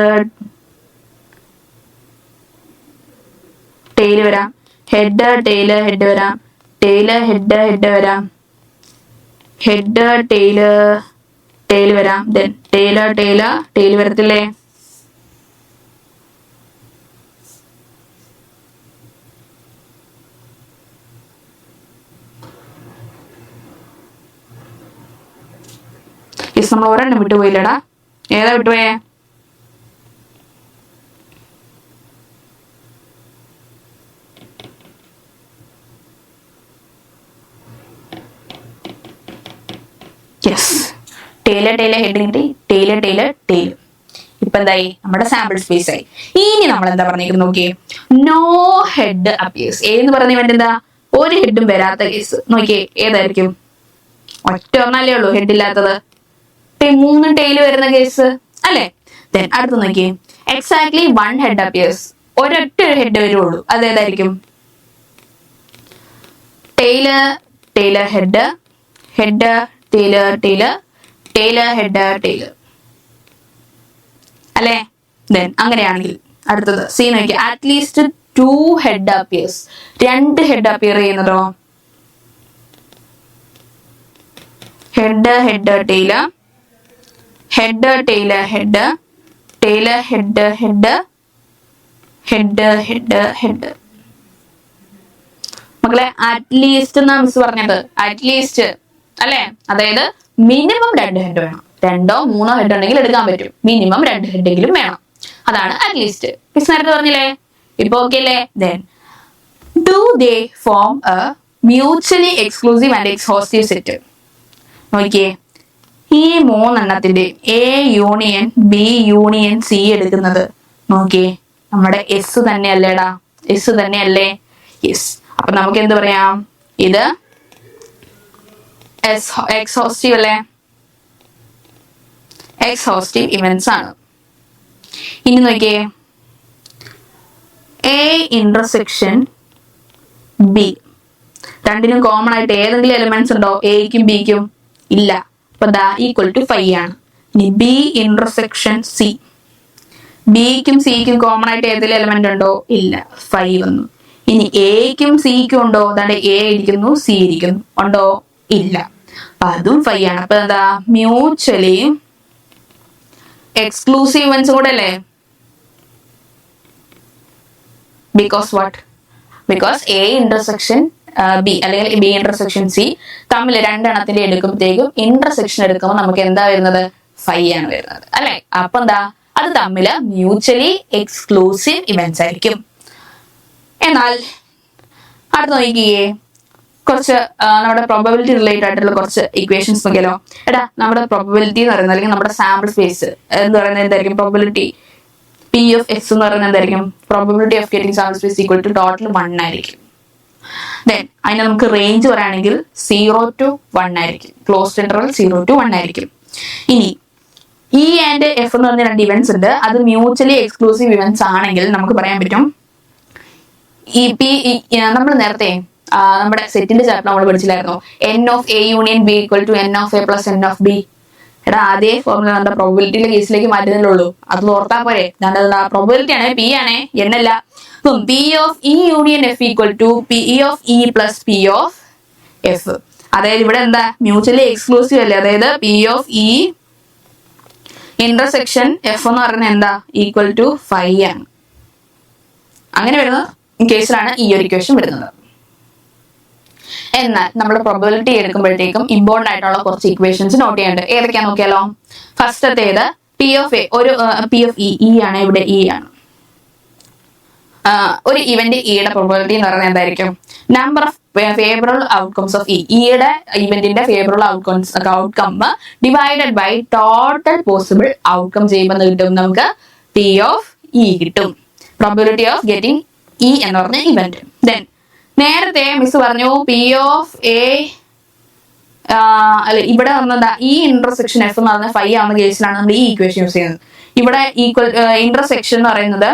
ടെയിൽ വരാം, ഹെഡ് ടെയില് ഹെഡ് വരാം, ടെയില് ഹെഡ് ഹെഡ് വരാം, ഹെഡ് ടെയില് ടെയിൽ വരാം, ദെൻ ടെയില് ടെയില് ടെയിൽ വരത്തില്ലേ? നമ്മൾ ഒരെണ്ണം വിട്ടുപോയില്ലടാ. ഏതാ വിട്ടുപോയേ? യെസ്, ടേലർ ഹെഡ് കിട്ടി. ടേലർ. ഇപ്പൊ എന്തായി? നമ്മുടെ സാമ്പിൾ സ്പേസ് ആയി. ഇനി നമ്മൾ എന്താ പറഞ്ഞേക്കുന്നത് നോക്കിയേ. No head appears. ഏന്ന് പറയുന്ന ഇവന്റ് എന്താ? ഒരു ഹെഡും വരാത്ത കേസ്. നോക്കിയേ ഏതായിരിക്കും? ഒറ്റ ഒന്നല്ലേ ഉള്ളൂ ഹെഡ് ഇല്ലാത്തത്. 3 ടെയിൽ വരുന്ന കേസ് അല്ലേ? ദെൻ അടുത്ത് നോക്കിയേ. Exactly 1 head appears. ഒരൊറ്റ ഹെഡ് വരുള്ളൂ. അതേതായിരിക്കും? ടേലർ ഹെഡ് ടേലർ ഹെഡ് അല്ലേ? ദെൻ അങ്ങനെയാണെങ്കിൽ അടുത്തത് സി നോക്കി. At least 2 head appears. 2 head appear ചെയ്യുന്നതോ? Head tail head. മക്കളെ അറ്റ്ലീസ്റ്റ് എന്നാ മിസ് പറഞ്ഞത്. അറ്റ്ലീസ്റ്റ് അല്ലെ? അതായത് മിനിമം 2 ഹെഡ് വേണം. 2 or 3 ഹെഡ് ഉണ്ടെങ്കിൽ എടുക്കാൻ പറ്റും. മിനിമം 2 ഹെഡെങ്കിലും വേണം. അതാണ് അറ്റ്ലീസ്റ്റ്. മിസ് നേരത്തെ പറഞ്ഞില്ലേ? ഇപ്പൊ ഓക്കെ അല്ലേ? Then do they form a mutually exclusive and exhaustive set. നോക്കിയേ, ഈ 3 എണ്ണത്തിന്റെ A union B union C എടുക്കുന്നത് നോക്കിയേ നമ്മുടെ എസ് തന്നെയല്ലേടാ? എസ് തന്നെയല്ലേ? യെസ്. അപ്പൊ നമുക്ക് എന്ത് പറയാം? ഇത് എക്സ്ഹോസ്റ്റീവ് അല്ലേ? എക്സ്ഹോസ്റ്റീവ് ഇവന്റ്സ് ആണ്. ഇനി നോക്കിയേ, എ ഇന്റർസെക്ഷൻ ബി. രണ്ടിനും കോമൺ ആയിട്ട് ഏതെങ്കിലും എലിമെന്റ്സ് ഉണ്ടോ? എക്കും ബിക്കും ഇല്ല. അപ്പൊ ദാ ഈക്വൽ ടു 5 ആണ്. ഇനി ബി ഇന്റർസെക്ഷൻ സി. ബിക്കും സിക്കും കോമൺ ആയിട്ട് ഏതെങ്കിലും എലിമെന്റ് ഉണ്ടോ? ഇല്ല. 5 വന്നു. ഇനി എക്കും സിക്കും ഉണ്ടോ? അതാണ്ട് എ ഇരിക്കുന്നു സി ഇരിക്കുന്നു. ഉണ്ടോ? ഇല്ല. അപ്പൊ അതും 5 ആണ്. അപ്പൊ എന്താ? മ്യൂച്വലി എക്സ്ക്ലൂസീവ് ഇവന്റ്സ് കൂടെ അല്ലേ? Because what? Because A intersection B അല്ലെങ്കിൽ ബി ഇന്റർസെക്ഷൻ സി തമ്മിൽ 2 എണ്ണത്തിന്റെ എടുക്കുമ്പോഴത്തേക്കും ഇന്റർസെക്ഷൻ എടുക്കുമ്പോൾ നമുക്ക് എന്താ വരുന്നത്? 5 ആണ് വരുന്നത് അല്ലെ? അപ്പൊ എന്താ? അത് തമ്മിൽ മ്യൂച്വലി എക്സ്ക്ലൂസീവ് ഇവന്റ്സ് ആയിരിക്കും. എന്നാൽ അടുത്ത് നോക്കിയേ, കുറച്ച് നമ്മുടെ പ്രോബബിലിറ്റി റിലേറ്റഡ് ആയിട്ടുള്ള കുറച്ച് ഇക്വേഷൻസ് നോക്കിയാലോ. എടാ, നമ്മുടെ പ്രോബബിലിറ്റി എന്ന് പറയുന്നത് അല്ലെങ്കിൽ നമ്മുടെ സാമ്പിൾ സ്പേസ് എന്ന് പറയുന്നത് എന്തായിരിക്കും? പ്രോബബിലിറ്റി പി ഓഫ് എക്സ് എന്ന് പറയുന്നത് എന്തായിരിക്കും? Probability of getting sample space equal to total 1 ആയിരിക്കും. ദെൻ അതിന് നമുക്ക് റേഞ്ച് പറയുകയാണെങ്കിൽ 0 to 1 ആയിരിക്കും. ക്ലോസ്ഡ് ഇന്റർവൽ 0 to 1 ആയിരിക്കും. ഇനി ഇ ആൻഡ് എഫ് എന്ന് പറഞ്ഞ 2 ഇവന്റ്സ് ഉണ്ട്. അത് മ്യൂച്വലി എക്സ്ക്ലൂസീവ് ഇവന്റ്സ് ആണെങ്കിൽ നമുക്ക് പറയാൻ പറ്റും നമ്മൾ നേരത്തെ നമ്മുടെ സെറ്റിന്റെ ചാപ്റ്റർ നമ്മൾ പഠിച്ചില്ലായിരുന്നു. N of A union B equal to N of A plus N of B. എടാ, അതേ ഫോർമുല നമ്മുടെ പ്രോബിലിറ്റിയിലെ കേസിലേക്ക് മാറ്റുന്നതേ ഉള്ളൂ. അത് ഓർത്താ പോരെ? പ്രോബിലിറ്റി ആണ്, പി ആണ്, എൻ അല്ല. P of E union F equal to P of E plus P of F. അതായത് ഇവിടെ എന്താ? മ്യൂച്വലി എക്സ്ക്ലൂസീവ് അല്ലേ? അതായത് P of E intersection F എന്ന് പറയുന്നത് എന്താ? ഈക്വൽ ടു 5 ആണ്. അങ്ങനെ വരുന്ന കേസിലാണ് ഈ ഒരു ഇക്വേഷൻ വരുന്നത്. എന്നാൽ നമ്മൾ പ്രോബബിലിറ്റി എടുക്കുമ്പോഴത്തേക്കും ഇമ്പോർട്ടന്റ് ആയിട്ടുള്ള കുറച്ച് ഇക്വേഷൻസ് നോട്ട് ചെയ്യാനുണ്ട്. ഏതൊക്കെയാ നോക്കിയാലോ. ഫസ്റ്റത്തേത് പി ഓഫ് എ. ഒരു പി ഓഫ് ഇ ആണ്. ഇവിടെ ഇ ആണ്. ഒരു ഇവന്റ് ഇയുടെ പ്രോബബിലിറ്റി എന്ന് പറയുന്നത് എന്തായിരിക്കും? Number of favourable outcomes of ഇയുടെ ഇവന്റിന്റെ favourable outcome divided by total possible outcome ചെയ്യുമ്പോൾ കിട്ടും നമുക്ക് പി ഓഫ് ഇ കിട്ടും. പ്രോബബിലിറ്റി ഓഫ് ഗെറ്റിംഗ് ഇ എന്ന് പറഞ്ഞ ഇവന്റ്. ദെൻ നേരത്തെ മിസ് പറഞ്ഞു പി ഓഫ് എ അല്ലെ, ഇവിടെ വന്നതാ ഈ ഇന്റർസെക്ഷൻ എഫ് എന്ന് പറഞ്ഞ 5 ആവുന്ന കേസിലാണ് നമ്മൾ ഈ ഇക്വേഷൻ യൂസ് ചെയ്യുന്നത്. ഇവിടെ ഈക്വൽ ഇന്റർസെക്ഷൻ എന്ന് പറയുന്നത്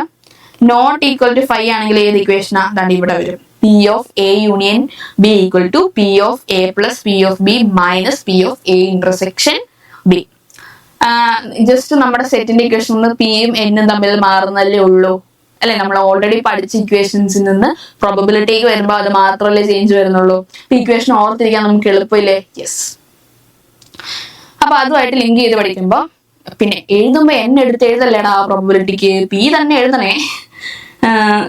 നോട്ട് ഈക്വൽ ടു 5 ആണെങ്കിൽ ഏത് ഇക്വേഷനാ? അതാണ് ഇവിടെ വരും. P of A union B equal to P of A plus P of B minus P of A intersection B. Just നമ്മുടെ സെറ്റിന്റെ ഇക്വേഷൻ നിന്ന് പിയും എന്നും തമ്മിൽ മാറുന്നല്ലേ ഉള്ളൂ അല്ലെ? നമ്മൾ ഓൾറെഡി പഠിച്ച ഇക്വേഷൻസിൽ നിന്ന് പ്രോബബിലിറ്റിക്ക് വരുമ്പോൾ അത് മാത്രമല്ലേ ചേഞ്ച് വരുന്നുള്ളൂ. ഇക്വേഷൻ ഓർത്തിരിക്കാൻ നമുക്ക് എളുപ്പമില്ലേ? യെസ്. അപ്പൊ അതുമായിട്ട് ലിങ്ക് ചെയ്ത് പഠിക്കുമ്പോൾ പിന്നെ എഴുതുമ്പോ എന്നെ എടുത്ത് എഴുതല്ലേടാ പ്രോബബിലിറ്റിക്ക്, പി തന്നെ എഴുതണേ.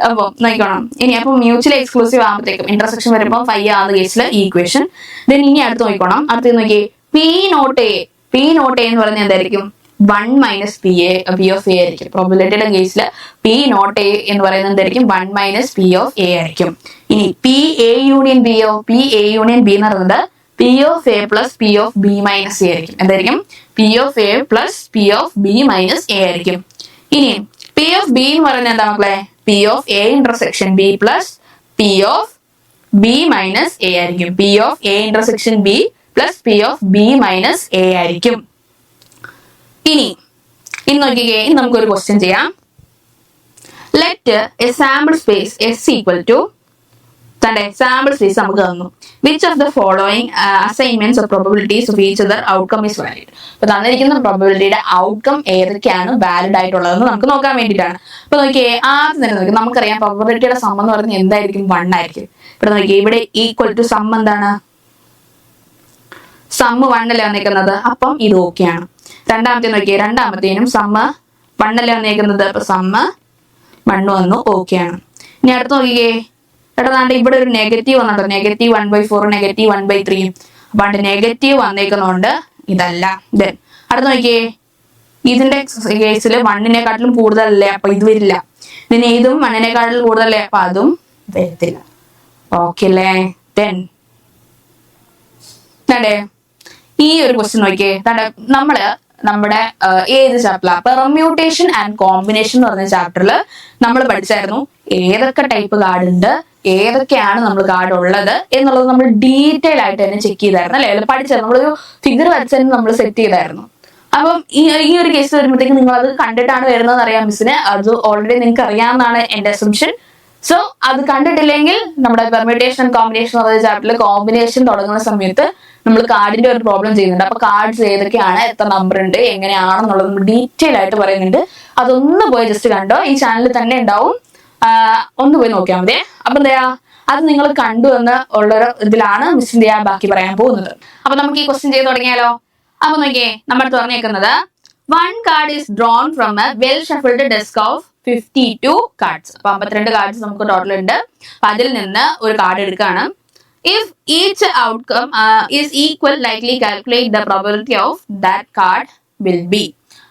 അപ്പൊ നോക്കണം. ഇനി അപ്പൊ മ്യൂച്വലി എക്സ്ക്ലൂസീവ് ആകുമ്പോഴത്തേക്കും ഇന്റർസെക്ഷൻ വരുമ്പോൾ 5 ആവുന്ന കേസിൽ ഈ ഇക്വേഷൻ. ദെൻ ഇനി അടുത്ത് നോക്കണം. അടുത്ത് നോക്കിയേ, P not A P not A എന്ന് പറയുന്നത് എന്തായിരിക്കും 1 മൈനസ് പി ഓഫ് എ ആയിരിക്കും. പ്രോബിലിറ്റിയുടെ കേസിൽ പി നോട്ട് എ എന്ന് പറയുന്നത് എന്തായിരിക്കും 1 മൈനസ് പി ഓഫ് എ ആയിരിക്കും. ഇനി P A union B P A union B എന്ന് പറയുന്നത് P of A plus P of B minus A ആയിരിക്കും. എന്തായിരിക്കും? P of A plus P of B minus A ആയിരിക്കും. ഇനി പി ഓഫ് ബി എന്ന് പറയുന്നത് എന്താ മക്കളെ? P of A intersection B plus P of B minus A ആയിരിക്കും. P of A intersection B plus P of B minus A ആയിരിക്കും. ഇനി നോക്കിക്കേ, ഇനി നമുക്കൊരു ക്വസ്റ്റ്യൻ ചെയ്യാം. Let a sample space S equal to sample space നമുക്ക് തന്നു. Which of the following assignments of probabilities of each other outcome is valid. അപ്പൊ തന്നിരിക്കുന്ന പ്രോബബിലിറ്റിയുടെ ഔട്ട്കം ഏതൊക്കെയാണ് വാലിഡ് ആയിട്ടുള്ളതെന്ന് നമുക്ക് നോക്കാൻ വേണ്ടിയിട്ടാണ്. അപ്പൊ നോക്കിയേ, ആദ്യം തന്നെ നോക്കി, നമുക്കറിയാം പ്രോബബിലിറ്റിയുടെ സം എന്ന് പറഞ്ഞാൽ എന്തായിരിക്കും? 1 ആയിരിക്കും. ഇവിടെ നോക്കിയേ, ഇവിടെ ഈക്വൽ ടു സം എന്താണ്? സമ്മ് 1 അല്ലേ വന്നേക്കുന്നത്, അപ്പം ഇത് ഓക്കെയാണ്. രണ്ടാമത്തെ നോക്കിയേ, രണ്ടാമത്തേനും സമ്മ് 1 അല്ലേ വന്നേക്കുന്നത്, അപ്പൊ സമ്മ് 1 വന്നു, ഓക്കെയാണ്. ഇനി അടുത്ത് നോക്കിയേ, എടാണ്ട് ഇവിടെ ഒരു നെഗറ്റീവ് വന്നിട്ടോ, നെഗറ്റീവ് 1/4 നെഗറ്റീവ് 1/3. അപ്പൊ നെഗറ്റീവ് വന്നേക്കുന്നതുകൊണ്ട് ഇതല്ല. ദെൻ അടുത്ത് നോക്കിയേ, ഇതിന്റെ കേസിൽ 1-നെക്കാട്ടിലും കൂടുതലല്ലേ, അപ്പൊ ഇത് വരില്ല. പിന്നെ ഇതും 1-നെക്കാട്ടിലും കൂടുതലല്ലേ, അപ്പൊ അതും വരത്തില്ല. ഓക്കെ അല്ലേ? ദെൻ ഈ ഒരു ക്വസ്റ്റ്യൻ നോക്കിയേ, നമ്മുടെ ഏത് ചാപ്റ്ററിലാണ്? പെർമ്യൂട്ടേഷൻ ആൻഡ് കോമ്പിനേഷൻ എന്ന് പറഞ്ഞ ചാപ്റ്ററിൽ നമ്മൾ പഠിച്ചായിരുന്നു ഏതൊക്കെ ടൈപ്പ് കാർഡ് ഉണ്ട്, ഏതൊക്കെയാണ് നമ്മൾ കാർഡ് ഉള്ളത് എന്നുള്ളത് നമ്മൾ ഡീറ്റെയിൽ ആയിട്ട് തന്നെ ചെക്ക് ചെയ്തായിരുന്നു അല്ലെ? പഠിച്ചായിരുന്നു, നമ്മളൊരു ഫിഗർ വരച്ചതിന് നമ്മൾ സെറ്റ് ചെയ്തായിരുന്നു. അപ്പം ഈ ഒരു കേസ് വരുമ്പോഴത്തേക്ക് നിങ്ങൾ അത് കണ്ടിട്ടാണ് വരുന്നതെന്ന് അറിയാം മിസ്സിന്. അത് ഓൾറെഡി നിങ്ങൾക്ക് അറിയാമെന്നാണ് എന്റെ അസംഷൻ. സോ അത് കണ്ടിട്ടില്ലെങ്കിൽ നമ്മുടെ പെർമ്യൂട്ടേഷൻ കോമ്പിനേഷൻ എന്ന് പറയുന്ന ചാപ്റ്ററിൽ കോമ്പിനേഷൻ തുടങ്ങുന്ന സമയത്ത് നമ്മൾ കാർഡിന്റെ ഒരു പ്രോബ്ലം ചെയ്യുന്നുണ്ട്. അപ്പൊ കാർഡ്സ് ഏതൊക്കെയാണ്, എത്ര നമ്പർ ഉണ്ട്, എങ്ങനെയാണെന്നുള്ളത് നമ്മൾ ഡീറ്റെയിൽ ആയിട്ട് പറയുന്നുണ്ട്. അതൊന്ന് പോയി ജസ്റ്റ് കണ്ടോ, ഈ ചാനലിൽ തന്നെ ഉണ്ടാവും, ഒന്ന് പോയി നോക്കിയാൽ മതി. അപ്പൊ എന്താ, അത് നിങ്ങൾ കണ്ടു എന്ന് ഉള്ളൊരു ഇതിലാണ് മിസ്സിന്റെ ബാക്കി പറയാൻ പോകുന്നത്. അപ്പൊ നമുക്ക് ഈ ക്വസ്റ്റ്യൻ ചെയ്ത് തുടങ്ങിയാലോ? അപ്പൊ നോക്കിയേ, നമ്മൾ പറഞ്ഞേക്കുന്നത് 1 card is drawn from A well shuffled desk of 52 cards. അപ്പൊ 52 കാർഡ്സ് നമുക്ക് ടോട്ടൽ ഉണ്ട്. അപ്പൊ അതിൽ നിന്ന് ഒരു കാർഡ് എടുക്കുകയാണ്. If each outcome is equal, likely calculate the probability of that card will be.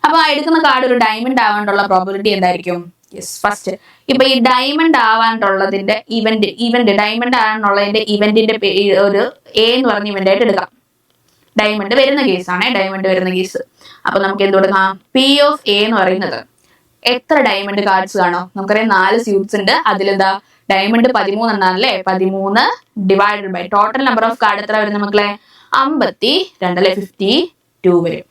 അപ്പൊ എടുക്കുന്ന കാർഡ് ഒരു ഡയമണ്ട് ആവാനുള്ള പ്രോബബിലിറ്റി എന്തായിരിക്കും? യെസ്, ഫസ്റ്റ് ഇപ്പൊ ഈ ഡയമണ്ട് ആവാനുള്ളതിന്റെ ഇവന്റ് ഡയമണ്ട് ആവാനുള്ളതിന്റെ ഇവന്റിന്റെ ഒരു എ എന്ന് പറഞ്ഞ ഇവന്റ് ആയിട്ട് എടുക്കാം. ഡയമണ്ട് വരുന്ന കേസാണ്, ഡയമണ്ട് വരുന്ന കേസ്. അപ്പൊ നമുക്ക് എന്ത് കൊടുക്കാം? പി ഓഫ് എ എന്ന് പറയുന്നത് എത്ര ഡയമണ്ട് കാർഡ്സ് കാണോ? നമുക്കറിയാം 4 സ്യൂട്ട്സ് ഉണ്ട്. അതിലെന്താ ഡയമണ്ട് 13 എന്നാണല്ലേ? 13 divided by total number of card എത്ര വരും മക്കളെ? 52 അല്ലെ? 52 വരും.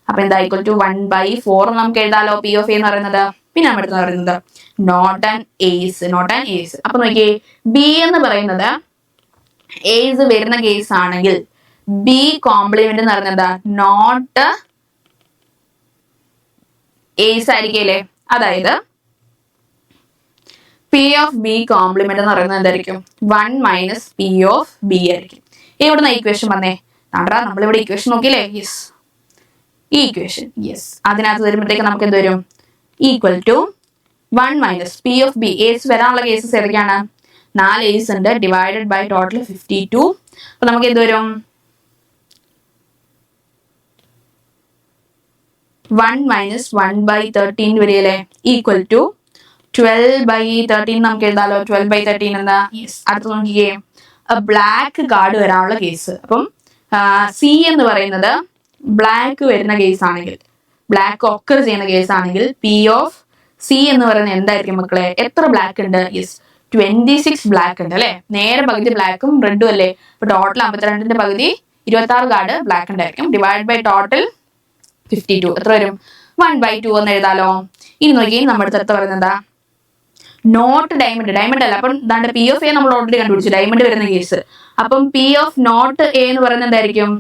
അപ്പൊ എന്താ ഈക്വൽ ടു 1/4 നമുക്ക് എഴുതാലോ പി ഓഫ് എ എന്ന് പറയുന്നത്. പിന്നെ നമ്മുടെ അടുത്ത് പറയുന്നത് നോട്ട് ആൻഡ് ഏസ്. അപ്പൊ നോക്കിയേ, ബി എന്ന് പറയുന്നത് ഏസ് വരുന്ന കേസ് ആണെങ്കിൽ ബി കോംപ്ലിമെന്റ് എന്ന് പറയുന്നത് നോട്ട് ഏസ് ആയിരിക്കല്ലേ? അതായത് പി ഓഫ് ബി കോംപ്ലിമെന്റ് എന്ന് പറയുന്നത് എന്തായിരിക്കും? 1 മൈനസ് പി ഓഫ് ബി ആയിരിക്കും. എവിടുന്ന ഇക്വേഷൻ വന്നേ? നമ്മളിവിടെ ഇക്വേഷൻ നോക്കിയില്ലേ? യെസ്, ഈ ഇക്വേഷൻ. യെസ്, അതിനകത്ത് വരുമ്പോഴത്തേക്ക് നമുക്ക് എന്ത് വരും? Equal to 1 minus P of B. Ace വരാനുള്ള കേസസ് ഏതൊക്കെയാണ്? 4 ഏസ് ഉണ്ട്, ഡിവൈഡഡ് ബൈ ടോട്ടൽ 52. അപ്പൊ നമുക്ക് എന്ത് വരും? 1 മൈനസ് 1/13 വരികയല്ലേ? ഈക്വൽ ടു 12/13 നമുക്ക് എഴുതാലോ. 12/13 എന്താ? യെസ്. അടുത്ത് നോക്കിയേ, ബ്ലാക്ക് കാർഡ് വരാനുള്ള കേസ്. അപ്പം സി എന്ന് പറയുന്നത് ബ്ലാക്ക് വരുന്ന കേസ് ആണെങ്കിൽ, ബ്ലാക്ക് ഒക്കർ ചെയ്യുന്ന കേസ് ആണെങ്കിൽ പി ഓഫ് സി എന്ന് പറയുന്നത് എന്തായിരിക്കും മക്കളെ? എത്ര ബ്ലാക്ക് ഉണ്ട്? യെസ്, 26 ബ്ലാക്ക് ഉണ്ട് അല്ലെ? നേരെ പകുതി ബ്ലാക്കും റെഡും അല്ലേ? അപ്പൊ ടോട്ടൽ 52ന്റെ പകുതി 26 കാർഡ് ബ്ലാക്ക് ഉണ്ടായിരിക്കും. ഡിവൈഡ് ബൈ ടോട്ടൽ 52 എത്ര വരും? 1/2 എന്ന് എഴുതാലോ. ഇനി നോക്കി, നമ്മുടെ അടുത്ത് പറയുന്നത് എന്താ? നോട്ട് ഡയമണ്ട് അല്ല. അപ്പം ദാണ്ട് പി ഓഫ് എ നമ്മൾ ഓൾറെഡി കണ്ടുപിടിച്ചു, ഡയമണ്ട് വരുന്ന കേസ്. അപ്പം പി ഓഫ് നോട്ട് എ എന്ന് പറയുന്നത് എന്തായിരിക്കും?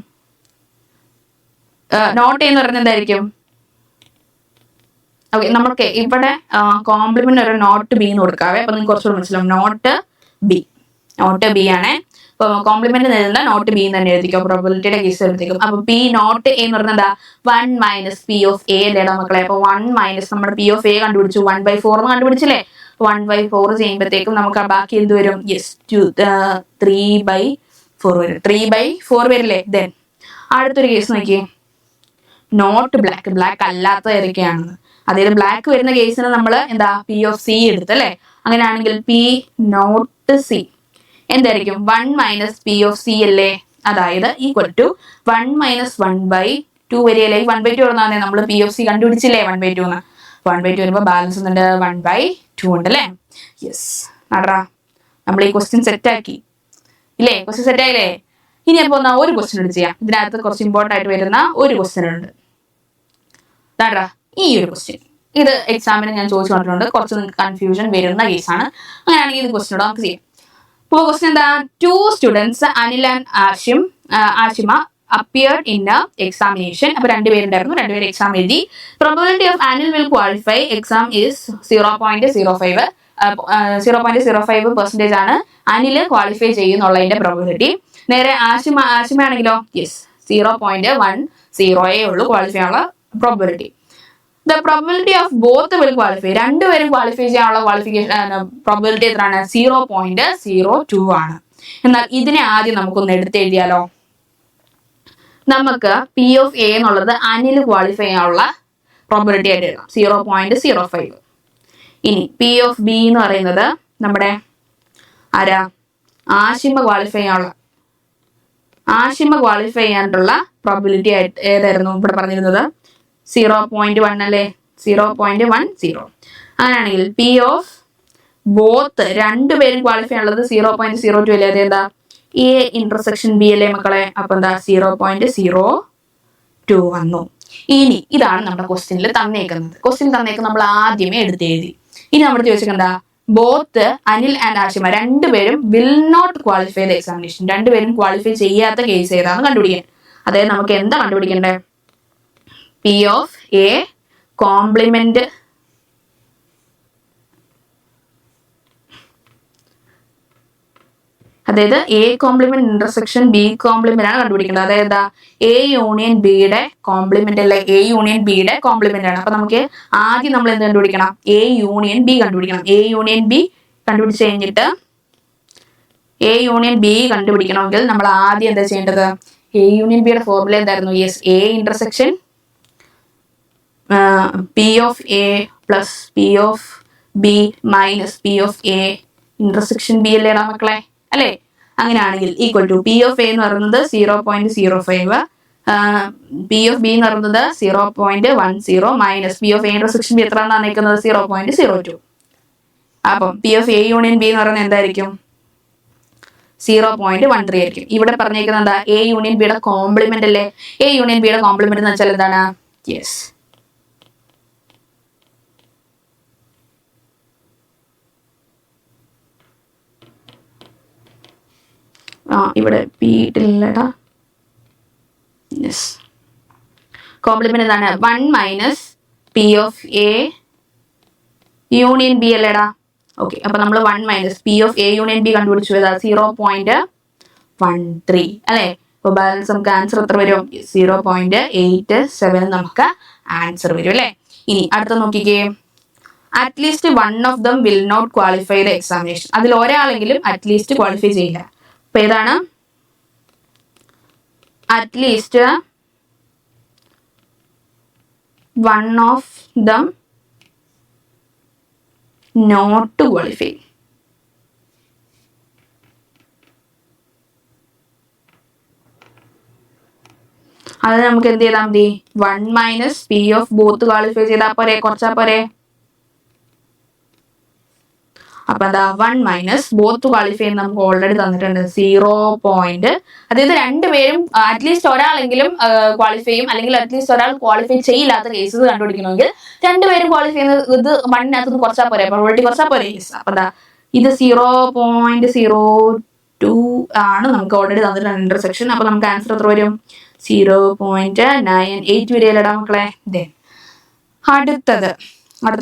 നോട്ട് എ എന്ന് പറയുന്നത് എന്തായിരിക്കും? ഓക്കെ, നമുക്ക് ഇവിടെ കോംപ്ലിമെന്റ് ഒരു നോട്ട് ബി എന്ന് കൊടുക്കാവേ. അപ്പൊ നിങ്ങൾക്ക് കുറച്ചുകൂടി മനസ്സിലാവും. നോട്ട് ബി ആണ്. അപ്പൊ കോംപ്ലിമെന്റ് എഴുതുന്ന നോട്ട് ബി തന്നെ എഴുതിക്കോ പ്രോബബിലിറ്റിയുടെ കേസ് എടുത്തേക്കും. അപ്പൊ പി നോട്ട് എ എന്ന് പറയുന്നത് എന്താ? 1 മൈനസ് പി ഓഫ് എ അല്ലേടാ മക്കളെ? അപ്പൊ 1 മൈനസ് നമ്മുടെ പി ഓഫ് എ കണ്ടുപിടിച്ചു, 1/4 എന്ന് കണ്ടുപിടിച്ചില്ലേ? 1/4 ചെയ്യുമ്പോഴത്തേക്കും നമുക്ക് ബാക്കി എന്ത് വരും? യെസ്, 3/4 വരും. 3/4 വരില്ലേ? ദെൻ അടുത്തൊരു കേസ് നോക്കിയേ. നോട്ട് ബ്ലാക്ക്, ബ്ലാക്ക് അല്ലാത്ത ഏതൊക്കെയാണെന്ന്. അതായത് ബ്ലാക്ക് വരുന്ന കേസിന് നമ്മൾ എന്താ പി ഓഫ് സി എടുത്തല്ലേ. അങ്ങനെയാണെങ്കിൽ പി നോട്ട് സി എന്തായിരിക്കും 1 മൈനസ് പി ഓഫ് സി അല്ലേ. അതായത് ഈക്വൽ ടു 1 മൈനസ് 1/2 വരെയല്ലേ. 1/2 പറഞ്ഞാൽ നമ്മൾ പി ഓഫ് സി കണ്ടുപിടിച്ചില്ലേ 1/2 എന്ന്. 1/2 വരുമ്പോൾ ബാലൻസ് ഉണ്ട് 1/2 ഉണ്ട് അല്ലേ. യെസ് നടറാ, നമ്മൾ ഈ ക്വസ്റ്റ്യൻ സെറ്റ് ആക്കി ഇല്ലേ. ക്വസ്റ്റ്യൻ സെറ്റ് ആയില്ലേ. ഇനി അപ്പൊ ഒരു ക്വസ്റ്റ്യൻ എടുത്ത് ചെയ്യാം. ഇതിനകത്ത് കുറച്ച് ഇമ്പോർട്ടൻ്റ് ആയിട്ട് വരുന്ന ഒരു ക്വസ്റ്റ്യൻ ഉണ്ട്. നടറാ ഈ ഒരു ക്വസ്റ്റ്യൻ, ഇത് എക്സാമിന് ഞാൻ ചോദിച്ചു പറഞ്ഞിട്ടുണ്ട്. കുറച്ച് നിങ്ങൾക്ക് കൺഫ്യൂഷൻ വരുന്ന കേസാണ്. അങ്ങനെയാണെങ്കിൽ ഇത് ക്വസ്റ്റ്യൻ നമുക്ക് ചെയ്യാം. അപ്പോൾ ക്വസ്റ്റ്യൻ എന്താ, 2 students Anil and Ashima appeared in the examination. അപ്പോൾ രണ്ടുപേരുണ്ടായിരുന്നു, രണ്ടുപേരും എക്സാം എഴുതി. Probability of Anil will qualify exam is 0.05. 0.05% ആണ് അനിൽ ക്വാളിഫൈ ചെയ്യുന്നുള്ളതിന്റെ പ്രോബിലിറ്റി. നേരെ ആഷിമയാണെങ്കിലോ യെസ് 0.10 ഉള്ളൂ ക്വാളിഫൈ ചെയ്യാനുള്ള probability. The probability of both will qualify, രണ്ടുപേരും ക്വാളിഫൈ ചെയ്യാനുള്ള പ്രോബിലിറ്റി എത്രയാണ് 0.02 ആണ്. എന്നാൽ ഇതിനെ ആദ്യം നമുക്കൊന്ന് എടുത്തെഴുതിയാലോ. നമുക്ക് പി ഓഫ് എ എന്നുള്ളത് അനിൽ ക്വാളിഫൈ ചെയ്യാനുള്ള പ്രോബിലിറ്റി ആയിട്ട് എഴുതാം 0.05. ഇനി പി ഓഫ് ബി എന്ന് പറയുന്നത് നമ്മുടെ ആരാ ആഷിമ ക്വാളിഫൈ ചെയ്യാനുള്ള പ്രോബിലിറ്റി ആയിട്ട് ഏതായിരുന്നു ഇവിടെ പറഞ്ഞിരുന്നത് 0.1 അല്ലേ, 0.10. അങ്ങനെയാണെങ്കിൽ പി ഓഫ് ബോത്ത് രണ്ടുപേരും ക്വാളിഫൈ ഉള്ളത് 0.02 അല്ലേ. അതെന്താ എ ഇന്റർസെക്ഷൻ ബി അല്ലേ മക്കളെ. അപ്പൊ എന്താ 0.02 വന്നു. ഇനി ഇതാണ് നമ്മുടെ ക്വസ്റ്റ്യനിൽ തന്നേക്കുന്നത്. നമ്മൾ ആദ്യമേ എടുത്തെഴുതി. ഇനി നമ്മുടെ ചോദിച്ചിട്ടുണ്ടാ ബോത്ത് അനിൽ ആൻഡ് ആഷിമ രണ്ടുപേരും will not qualify the examination. രണ്ടുപേരും ക്വാളിഫൈ ചെയ്യാത്ത കേസ് ഏതാണെന്ന് കണ്ടുപിടിക്കാൻ. അതായത് നമുക്ക് എന്താ കണ്ടുപിടിക്കേണ്ടത്, പി ഓഫ് എ കോംപ്ലിമെന്റ് അതായത് A complement intersection B complement ആണ് കണ്ടുപിടിക്കേണ്ടത്. അതായത് എ യൂണിയൻ ബിയുടെ കോംപ്ലിമെന്റ് അല്ലെ, എ യൂണിയൻ ബിയുടെ കോംപ്ലിമെന്റ് ആണ്. അപ്പൊ നമുക്ക് ആദ്യം നമ്മൾ എന്ത് കണ്ടുപിടിക്കണം, എ യൂണിയൻ ബി കണ്ടുപിടിക്കണം. എ യൂണിയൻ ബി കണ്ടുപിടിച്ച് കഴിഞ്ഞിട്ട് എ യൂണിയൻ ബി കണ്ടുപിടിക്കണമെങ്കിൽ നമ്മൾ ആദ്യം എന്താ ചെയ്യേണ്ടത്, എ യൂണിയൻ ബിയുടെ ഫോർമുല എന്തായിരുന്നു, yes A intersection P of A plus P of B minus P of A intersection B അല്ലേടാ മക്കളെ അല്ലേ. അങ്ങനെയാണെങ്കിൽ equal to P of A എന്ന് പറയുന്നത് 0.05, പി ഓഫ് ബി എന്ന് പറയുന്നത് 0.10 minus P of A intersection B എത്ര തന്നിരിക്കുന്നത് 0.02. അപ്പം P of A union B എന്ന് പറയുന്നത് എന്തായിരിക്കും 0.13 ആയിരിക്കും. ഇവിടെ പറഞ്ഞേക്കുന്നത് എന്താ, എ യൂണിയൻ ബിയുടെ കോംപ്ലിമെന്റ് അല്ലേ. എ യൂണിയൻ ബിയുടെ കോംപ്ലിമെന്റ് എന്ന് വെച്ചാൽ എന്താണ്, യെസ് ഇവിടെ പി ഇട്ടില്ലടാ, യെസ് കോംപ്ലിമെന്റ് എന്താണ് 1 minus P of A union B അല്ലേടാ. ഓക്കെ, അപ്പൊ നമ്മൾ 1 minus P of A union B കണ്ടുപിടിച്ചു. 0.13 അല്ലെ. അപ്പൊ ബാലൻസ് നമുക്ക് ആൻസർ എത്ര വരും, 0.87 നമുക്ക് ആൻസർ വരും അല്ലെ. ഇനി അടുത്ത നോക്കിക്കേ, at least 1 of them will not qualify the examination. അതിൽ ഒരാളെങ്കിലും അറ്റ്ലീസ്റ്റ് ക്വാളിഫൈ ചെയ്യില്ല. അപ്പൊ ഏതാണ്, at least 1 of them not qualify. അത് നമുക്ക് എന്ത് ചെയ്താൽ മതി, 1 minus P of both qualify ചെയ്താൽ പോരെ, കുറച്ചാ പോരെ. അപ്പൊ എന്താ 1 മൈനസ് ബോത്ത് ക്വാളിഫൈ നമുക്ക് ഓൾറെഡി തന്നിട്ടുണ്ട് 0. അതായത് രണ്ടുപേരും അറ്റ്ലീസ്റ്റ് ഒരാളെങ്കിലും ക്വാളിഫൈ ചെയ്യും, അല്ലെങ്കിൽ അറ്റ്ലീസ്റ്റ് ഒരാൾ ക്വാളിഫൈ ചെയ്യില്ലാത്ത കേസസ് കണ്ടുപിടിക്കണമെങ്കിൽ രണ്ടുപേരും ക്വാളിഫൈ ചെയ്യുന്നത് ഇത് 1-നകത്ത് കുറച്ചാൽ പോരെ, പ്രോബിലിറ്റി കുറച്ചാൽ പോരെ. അപ്പൊ എന്താ ഇത് 0.02 ആണ് നമുക്ക് ഓൾറെഡി തന്നിട്ടുണ്ട് ഇന്റർസെക്ഷൻ. അപ്പൊ നമുക്ക് ആൻസർ എത്ര വരും, 0.98 വരെയല്ലടാ മക്കളെ. അടുത്ത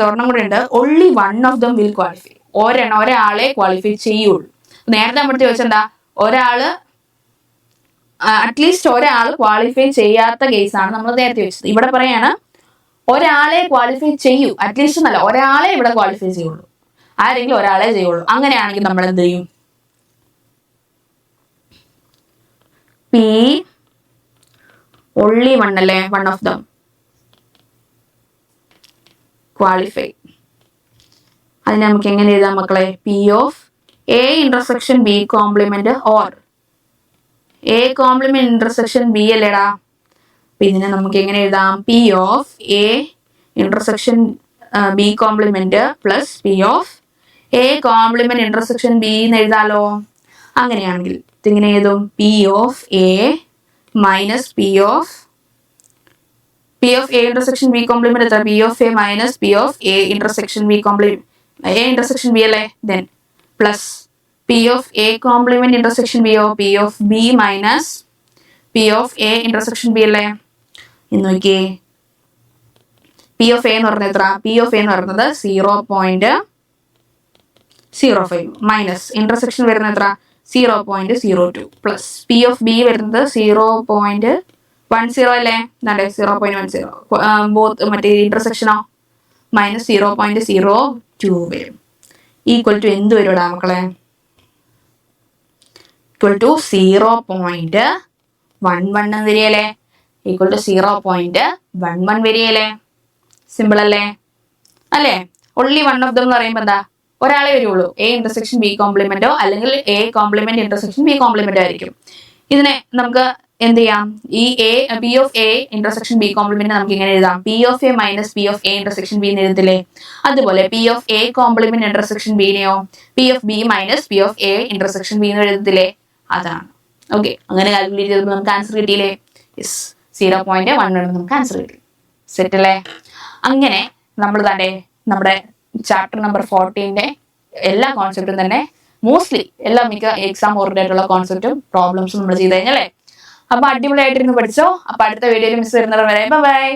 ഒരെണ്ണം കൂടെ ഉണ്ട്, only 1 of them will qualify. ഒരാളെ ക്വാളിഫൈ ചെയ്യുള്ളൂ. നേരത്തെ നമ്മുടെ ചോദിച്ചെന്താ, ഒരാള് അറ്റ്ലീസ്റ്റ് ഒരാൾ ക്വാളിഫൈ ചെയ്യാത്ത കേസാണ് നമ്മൾ നേരത്തെ ചോദിച്ചത്. ഇവിടെ പറയാണ് ഒരാളെ ക്വാളിഫൈ ചെയ്യൂ, അറ്റ്ലീസ്റ്റ് എന്നല്ല ഒരാളെ ഇവിടെ ക്വാളിഫൈ ചെയ്യുള്ളൂ, ആരെങ്കിലും ഒരാളെ ചെയ്യുള്ളൂ. അങ്ങനെയാണെങ്കിൽ നമ്മൾ എന്ത് ചെയ്യും, പി only 1 അല്ലേ, 1 ഓഫ് ദം ക്വാളിഫൈ. അതിനെ നമുക്ക് എങ്ങനെ എഴുതാം മക്കളെ? P of A intersection B complement or A complement intersection B അല്ലേടാ. അപ്പൊ ഇതിനെ നമുക്ക് എങ്ങനെ എഴുതാം? P of A intersection B complement plus P of A complement intersection B എന്ന് എഴുതാലോ. അങ്ങനെയാണെങ്കിൽ ഇതിങ്ങനെ എഴുതും? P of A minus P of A intersection B complement എത്ര? P of A minus P of A intersection B complement A intersection B അല്ലേ. Then plus P of A complement intersection B ഓ P of B minus P of A intersection B അല്ലേ. ഇന്ന് നോക്കിയേ, P of A എന്ന് പറഞ്ഞത് എത്ര? P of A എന്ന് പറയുന്നത് 0.05 മൈനസ് ഇന്റർസെക്ഷൻ വരുന്നത് എത്ര? 0.02 പ്ലസ് പി ഓഫ് ബി വരുന്നത് 0.10 അല്ലേ. 0.10 ബോത്ത് മറ്റേ ഇന്റർസെക്ഷനോ മൈനസ് 0.02 വരും. ഈക്വൽ ടു എന്ത് വരും ഇവിടെ മക്കളെ? ഈക്വൽ ടു 0.11 വരികയല്ലേ. ഈക്വൽ ടു 0.11 വരികയല്ലേ. സിമ്പിൾ അല്ലേ? അല്ലേ? ഒൺലി വൺ ഓഫ് ദം എന്ന് പറയുമ്പോൾ എന്താ? ഒരാളെ വരുള്ളൂ. എ ഇന്റർസെക്ഷൻ ബി കോംപ്ലിമെന്റോ അല്ലെങ്കിൽ എ കോംപ്ലിമെന്റ് ഇന്റർസെക്ഷൻ ബി കോംപ്ലിമെന്റോ ആയിരിക്കും. ഇതിനെ നമുക്ക് എന്ത് ചെയ്യാം? ഈ P of A intersection B complement നമുക്ക് ഇങ്ങനെ എഴുതാം? P of A minus P of A intersection B എന്ന് എഴുതത്തില്ലേ. അതുപോലെ P of A complement intersection ബിനെയോ P of B minus P of A intersection B എന്ന് എഴുതത്തില്ലേ. അതാണ്. ഓക്കെ, അങ്ങനെ കാൽക്കുലേറ്റ് ചെയ്തപ്പോൾ നമുക്ക് ആൻസർ കിട്ടിയില്ലേ? യെസ്, 0.1 നമുക്ക് ആൻസർ കിട്ടി. സെറ്റ് അല്ലേ? അങ്ങനെ നമ്മൾ തന്നെ നമ്മുടെ ചാപ്റ്റർ നമ്പർ 14 എല്ലാ കോൺസെപ്റ്റും തന്നെ മോസ്റ്റ്ലി മിക്ക എക്സാം ഓറിയന്റഡ് ആയിട്ടുള്ള കോൺസെപ്റ്റും പ്രോബ്ലംസും നമ്മൾ ചെയ്ത് കഴിഞ്ഞല്ലേ. അപ്പൊ അടിപൊളിയായിട്ടിരുന്ന് പഠിച്ചോ. അപ്പൊ അടുത്ത വീഡിയോയിൽ മിസ് വരുന്നത് വരെ ബൈ.